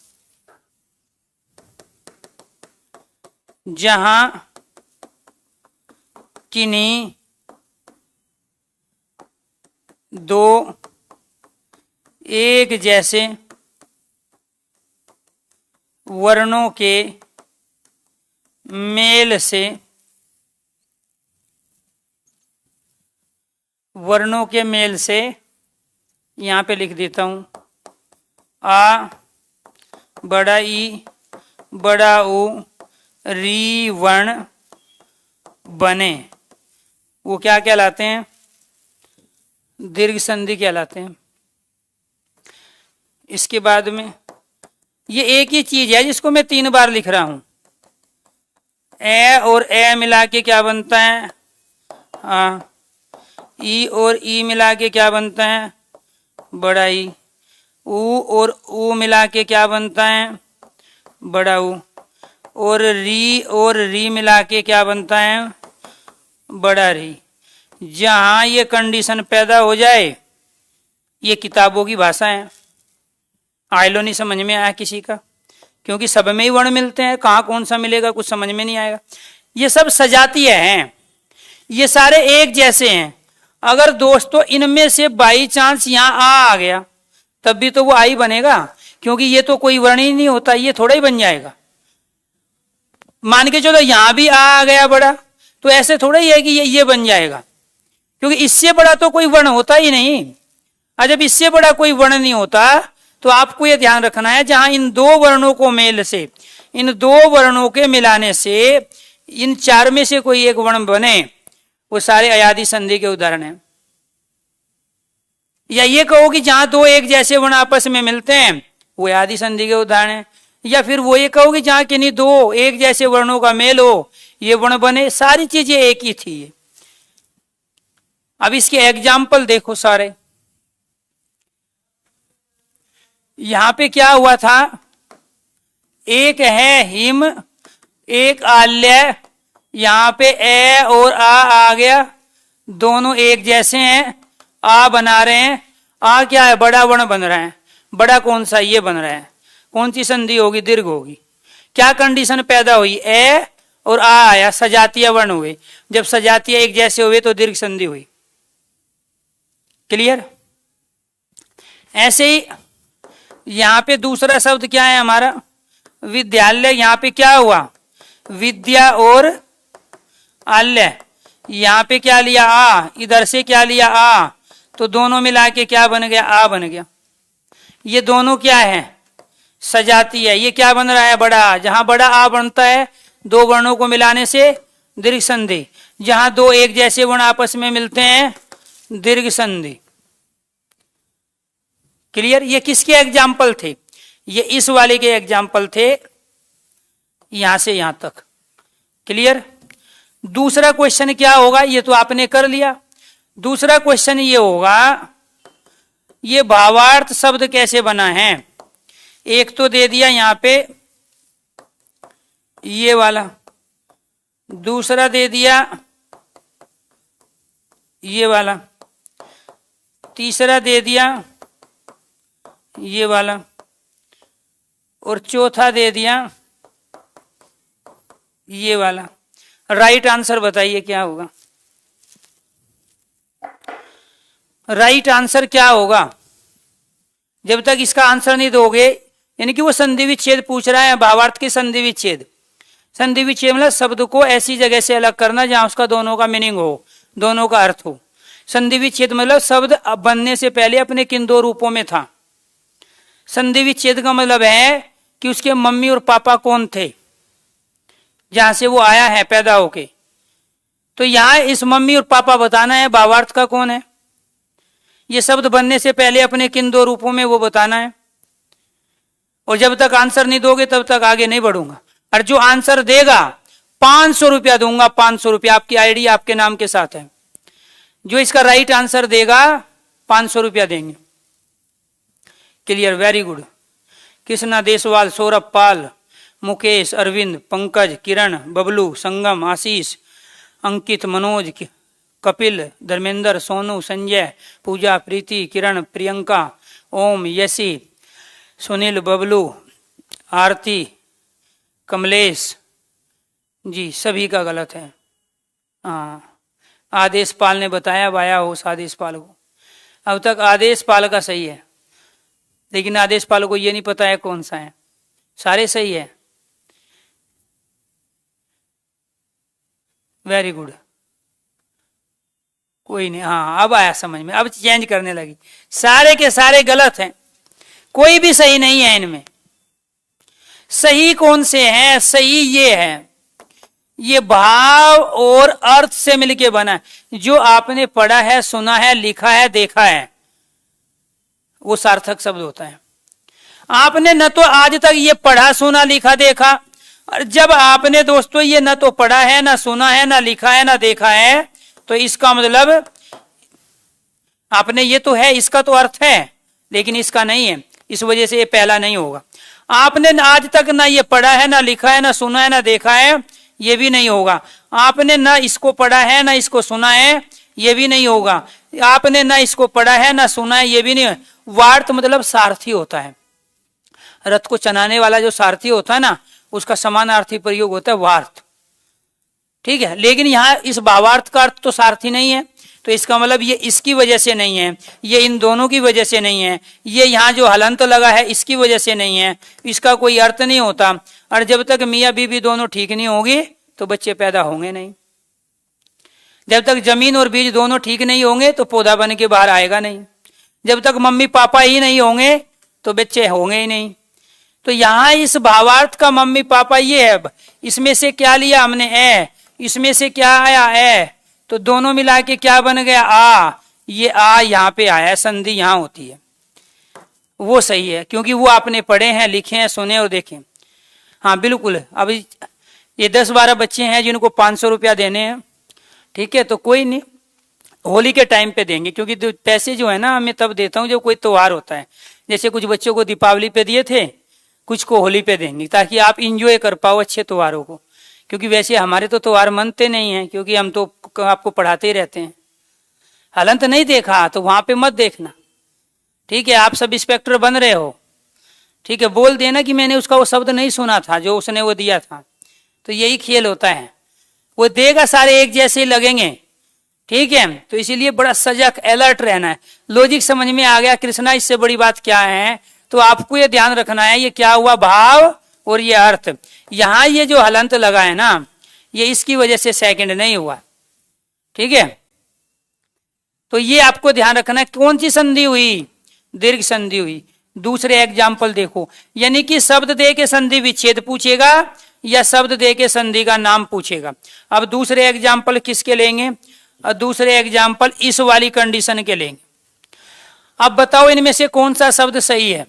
जहां किन्हीं दो एक जैसे वर्णों के मेल से, वर्णों के मेल से, यहां पे लिख देता हूं, आ, बड़ा ई, बड़ा ऊ, री वर्ण बने, वो क्या कहलाते हैं? दीर्घ संधि कहलाते हैं। इसके बाद में ये एक ही चीज है जिसको मैं 3 बार लिख रहा हूं। ए और ए मिला के क्या बनता है? आ। ई और ई मिला के क्या बनता है? बड़ा ई। ऊ और ऊ मिला के क्या बनता है? बड़ा ऊ। और री मिला के क्या बनता है? बड़ा री। जहां ये कंडीशन पैदा हो जाए, ये किताबों की भाषा है। आइलो नहीं समझ में आया किसी का? क्योंकि सब में ही वर्ण मिलते हैं, कहाँ कौन सा मिलेगा कुछ समझ में नहीं आएगा। ये सब सजातीय हैं, ये सारे एक जैसे हैं। अगर दोस्तों इनमें से बाई चांस यहाँ आ गया तब भी तो वो आई बनेगा, क्योंकि ये तो कोई वर्ण ही नहीं होता, ये थोड़ा ही बन जाएगा। मान के चलो यहां भी आ गया बड़ा, तो ऐसे थोड़ा ही है कि ये बन जाएगा, क्योंकि इससे बड़ा तो कोई वर्ण होता ही नहीं। और जब इससे बड़ा कोई वर्ण नहीं होता तो आपको यह ध्यान रखना है, जहां इन दो वर्णों को मेल से, इन दो वर्णों के मिलाने से इन 4 में से कोई एक वर्ण बने, वो सारे अयादी संधि के उदाहरण हैं। या ये कहो कि जहां दो एक जैसे वर्ण आपस में मिलते हैं, वो अयादी संधि के उदाहरण हैं। या फिर वो ये कहो कि जहां किन्हीं दो एक जैसे वर्णों का मेल हो, ये वर्ण बने। सारी चीजें एक ही थी। अब इसके एग्जाम्पल देखो सारे। यहां पे क्या हुआ था? एक है हिम, एक आल्य। यहां पे ए और आ गया, दोनों एक जैसे हैं, आ बना रहे हैं। आ क्या है? बड़ा वर्ण बन रहा है। बड़ा कौन सा? ये बन रहा है। कौन सी संधि होगी? दीर्घ होगी। क्या कंडीशन पैदा हुई? ए और आ आया, सजातीय वर्ण हुए। जब सजातीय एक जैसे हुए तो दीर्घ संधि हुई। क्लियर? ऐसे ही यहां पे दूसरा शब्द क्या है हमारा? विद्यालय। यहां पे क्या हुआ? विद्या और आल्य। यहां पे क्या लिया? आ। इधर से क्या लिया? आ। तो दोनों मिला के क्या बन गया? आ बन गया। ये दोनों क्या है? सजातीय है। ये क्या बन रहा है? बड़ा आ। जहां बड़ा आ बनता है, दो वर्णों को मिलाने से दीर्घ संधि। जहां दो एक जैसे वर्ण आपस में मिलते हैं, दीर्घ संधि। क्लियर? ये किसके एग्जाम्पल थे? ये इस वाले के एग्जाम्पल थे, यहां से यहां तक। क्लियर? दूसरा क्वेश्चन क्या होगा? ये तो आपने कर लिया। दूसरा क्वेश्चन ये होगा, ये भावार्थ शब्द कैसे बना है? एक तो दे दिया यहां पे ये वाला, दूसरा दे दिया ये वाला, तीसरा दे दिया ये वाला, और चौथा दे दिया ये वाला। राइट आंसर बताइए क्या होगा? राइट आंसर क्या होगा? जब तक इसका आंसर नहीं दोगे, यानी कि वो संधि विच्छेद पूछ रहा है, भावार्थ के संधि विच्छेद। संधि विच्छेद मतलब शब्द को ऐसी जगह से अलग करना जहां उसका दोनों का मीनिंग हो, दोनों का अर्थ हो। संधि विच्छेद मतलब शब्द बनने से पहले अपने किन दो रूपों में था। संधि विच्छेद का मतलब है कि उसके मम्मी और पापा कौन थे, जहां से वो आया है पैदा होके। तो यहां इस मम्मी और पापा बताना है, भावार्थ का कौन है। ये शब्द बनने से पहले अपने किन दो रूपों में वो बताना है। और जब तक आंसर नहीं दोगे तब तक आगे नहीं बढ़ूंगा। और जो आंसर देगा 500 रुपया दूंगा। 500 रुपया आपकी आईडी आपके नाम के साथ है। जो इसका राइट आंसर देगा 500 रुपया देंगे। Clear? Very good. Krishna Deswal, Saurabh Pal, Mukesh, Arvind, Pankaj, Kiran, Bablu, Sangam, Ashish, Ankit, Manoj, Kapil, Dharmendra, Sonu, Sanjay, Pooja, Preeti, Kiran, Priyanka, Om, Yashi, Sunil, Bablu, Aarti, Kamlesh ji, सभी का गलत है। हाँ, आदेश पाल ने बताया वाया हो आदेश पाल को। अब तक आदेश पाल का सही है, लेकिन आदेश पाल को ये नहीं पता है कौन सा है। सारे सही है, वेरी गुड। कोई नहीं, हाँ अब आया समझ में, अब चेंज करने लगी। सारे के सारे गलत हैं, कोई भी सही नहीं है इनमें। सही कौन से हैं? सही ये है, ये भाव और अर्थ से मिलके बना है। जो आपने पढ़ा है, सुना है, लिखा है, देखा है, वो सार्थक शब्द होता है। आपने न तो आज तक ये पढ़ा, सुना, लिखा, देखा, और जब आपने दोस्तों ये न तो पढ़ा है, ना सुना है, ना लिखा है, ना देखा है, तो इसका मतलब आपने ये तो है, इसका तो अर्थ है, लेकिन इसका नहीं है, इस वजह से ये पहला नहीं होगा। आपने आज तक ना ये पढ़ा है, ना लिखा है, ना सुना है, ना देखा है, ये भी नहीं होगा। आपने ना इसको पढ़ा है, ना इसको सुना है, ये भी नहीं होगा। आपने ना इसको पढ़ा है, ना सुना है, ये भी नहीं। वार्त मतलब सारथी होता है, रथ को चलाने वाला जो सारथी होता है ना, उसका समानार्थी प्रयोग होता है वार्त, ठीक है। लेकिन यहाँ इस भावार्थ का अर्थ तो सारथी नहीं है, तो इसका मतलब ये इसकी वजह से नहीं है, ये इन दोनों की वजह से नहीं है, ये यहाँ जो हलंत लगा है इसकी वजह से नहीं है, इसका कोई अर्थ नहीं होता। और जब तक मियाँ बीवी दोनों ठीक नहीं होगी तो बच्चे पैदा होंगे नहीं। जब तक जमीन और बीज दोनों ठीक नहीं होंगे तो पौधा बन के बाहर आएगा नहीं। जब तक मम्मी पापा ही नहीं होंगे तो बच्चे होंगे ही नहीं। तो यहाँ इस भावार्थ का मम्मी पापा ये है, इसमें से क्या लिया हमने ए, इसमें से क्या आया ए, तो दोनों मिला के क्या बन गया आ। ये आ यहाँ पे आया, संधि यहाँ होती है, वो सही है, क्योंकि वो आपने पढ़े हैं, लिखे हैं, सुने और देखे। हाँ बिल्कुल। अब ये 10-12 बच्चे हैं जिनको 500 रुपया देने हैं, ठीक है, तो कोई नहीं, होली के टाइम पे देंगे, क्योंकि पैसे जो है ना मैं तब देता हूँ जब कोई त्योहार होता है। जैसे कुछ बच्चों को दीपावली पे दिए थे, कुछ को होली पे देंगे, ताकि आप इंजॉय कर पाओ अच्छे त्योहारों को। क्योंकि वैसे हमारे तो त्योहार मनते नहीं है, क्योंकि हम तो आपको पढ़ाते ही रहते हैं। हलंत नहीं देखा तो वहां पे मत देखना, ठीक है। आप सब इंस्पेक्टर बन रहे हो, ठीक है, बोल देना कि मैंने उसका वो शब्द नहीं सुना था जो उसने वो दिया था। तो यही खेल होता है, वो देगा सारे एक जैसे ही लगेंगे, ठीक है। तो इसीलिए बड़ा सजग अलर्ट रहना है। लॉजिक समझ में आ गया कृष्णा, इससे बड़ी बात क्या है? तो आपको ये ध्यान रखना है, ये क्या हुआ, भाव और ये अर्थ। यहां ये जो हलंत लगा है ना, ये इसकी वजह से सेकंड नहीं हुआ, ठीक है। तो ये आपको ध्यान रखना है। कौन सी संधि हुई? दीर्घ संधि हुई। दूसरे एग्जाम्पल देखो, यानी कि शब्द दे के संधि विच्छेद पूछेगा या शब्द दे के संधि का नाम पूछेगा। अब दूसरे एग्जाम्पल किसके लेंगे? दूसरे एग्जाम्पल इस वाली कंडीशन के लेंगे। अब बताओ इनमें से कौन सा शब्द सही है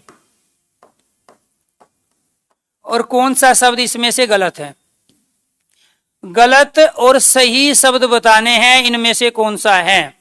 और कौन सा शब्द इसमें से गलत है। गलत और सही शब्द बताने हैं, इनमें से कौन सा है?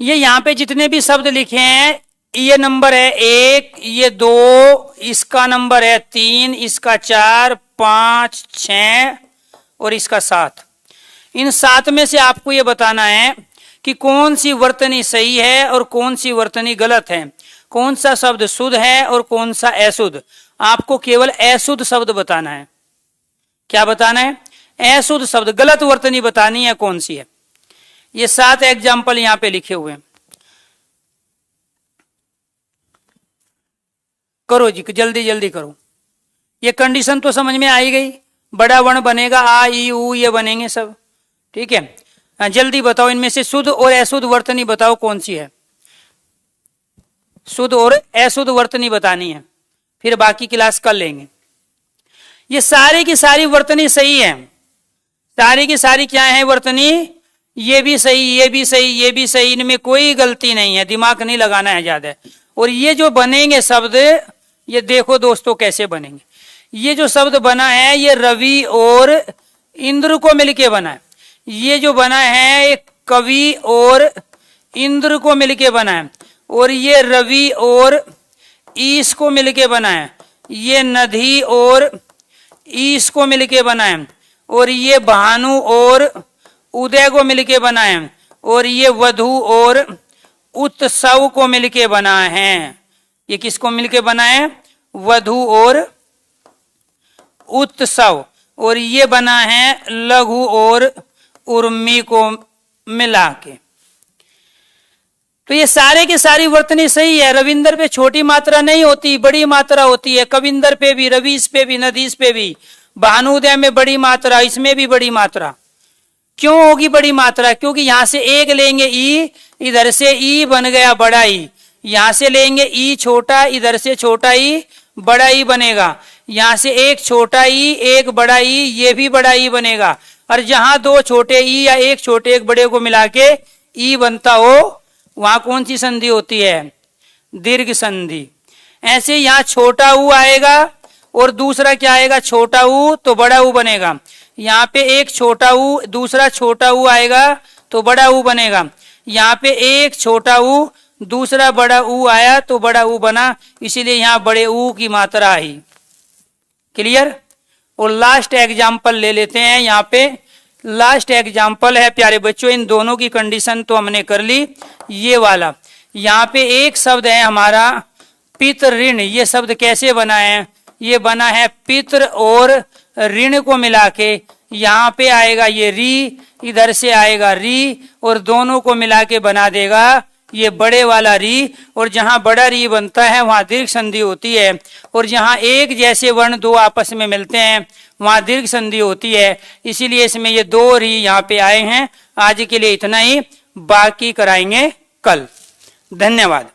ये यहां पे जितने भी शब्द लिखे हैं, ये नंबर है 1, ये 2, इसका नंबर है 3, इसका 4, 5, 6 और इसका 7। इन 7 में से आपको ये बताना है कि कौन सी वर्तनी सही है और कौन सी वर्तनी गलत है, कौन सा शब्द शुद्ध है और कौन सा अशुद्ध। आपको केवल अशुद्ध शब्द बताना है। क्या बताना है? अशुद्ध शब्द, गलत वर्तनी बतानी है कौन सी है। ये 7 एग्जाम्पल यहां पे लिखे हुए हैं। करो जी, जल्दी जल्दी करो। ये कंडीशन तो समझ में आई गई। बड़ा वर्ण बनेगा, आ ई उ ये बनेंगे सब, ठीक है। जल्दी बताओ, इनमें से शुद्ध और अशुद्ध वर्तनी बताओ कौन सी है। शुद्ध और अशुद्ध वर्तनी बतानी है, फिर बाकी क्लास कर लेंगे। ये सारी की सारी वर्तनी सही है, सारी की सारी क्या है वर्तनी, ये भी सही, ये भी सही, ये भी सही, इनमें कोई गलती नहीं है, दिमाग नहीं लगाना है ज्यादा। और ये जो बनेंगे शब्द, ये देखो दोस्तों कैसे बनेंगे। ये जो शब्द बना है ये रवि और इंद्र को मिलके बना है। ये जो बना है एक कवि और इंद्र को मिलके बना है। और ये रवि और ईश को मिलके बना है। ये नदी और ईश को मिलके बना है। और ये भानु और उदय को मिलके बना है। और ये वधु और उत्सव को मिलके बना है। ये किसको मिलके बना है, वधु और उत्सव। और ये बना है लघु और उर्मी को मिला के। तो ये सारे की सारी वर्तनी सही है। रविंदर पे छोटी मात्रा नहीं होती, बड़ी मात्रा होती है। कविंदर पे भी, रवीश पे भी, नदीश पे भी। भानुदय में बड़ी मात्रा, इसमें भी बड़ी मात्रा। क्यों होगी बड़ी मात्रा, क्योंकि यहां से एक लेंगे ई, इधर से ई बन गया बड़ा ई। यहां से लेंगे ई छोटा, इधर से छोटा ई, बड़ा ई बनेगा। यहां से एक छोटा ई, एक बड़ा ई, ये भी बड़ा ई बनेगा। और जहां दो छोटे ई या एक छोटे एक बड़े को मिला के ई बनता हो, वहां कौन सी संधि होती है, दीर्घ संधि। ऐसे यहां छोटा ऊ आएगा और दूसरा क्या आएगा, छोटा ऊ, तो बड़ा ऊ बनेगा। यहाँ पे एक छोटा ऊ, दूसरा छोटा ऊ आएगा तो बड़ा ऊ बनेगा। यहाँ पे एक छोटा ऊ, दूसरा बड़ा ऊ आया तो बड़ा ऊ बना, इसीलिए यहाँ बड़े ऊ की मात्रा आई। क्लियर। और लास्ट एग्जाम्पल ले लेते हैं। यहाँ पे लास्ट एग्जाम्पल है प्यारे बच्चों, इन दोनों की कंडीशन तो हमने कर ली। ये वाला यहाँ पे एक शब्द है हमारा पितृ ऋण। ये शब्द कैसे बना है, ये बना है पितृ और ऋण को मिला के। यहाँ पे आएगा ये री, इधर से आएगा री, और दोनों को मिला के बना देगा ये बड़े वाला री। और जहां बड़ा री बनता है वहां दीर्घ संधि होती है। और जहां एक जैसे वर्ण दो आपस में मिलते हैं वहां दीर्घ संधि होती है। इसीलिए इसमें ये दो री यहाँ पे आए हैं। आज के लिए इतना ही, बाकी कराएंगे कल। धन्यवाद।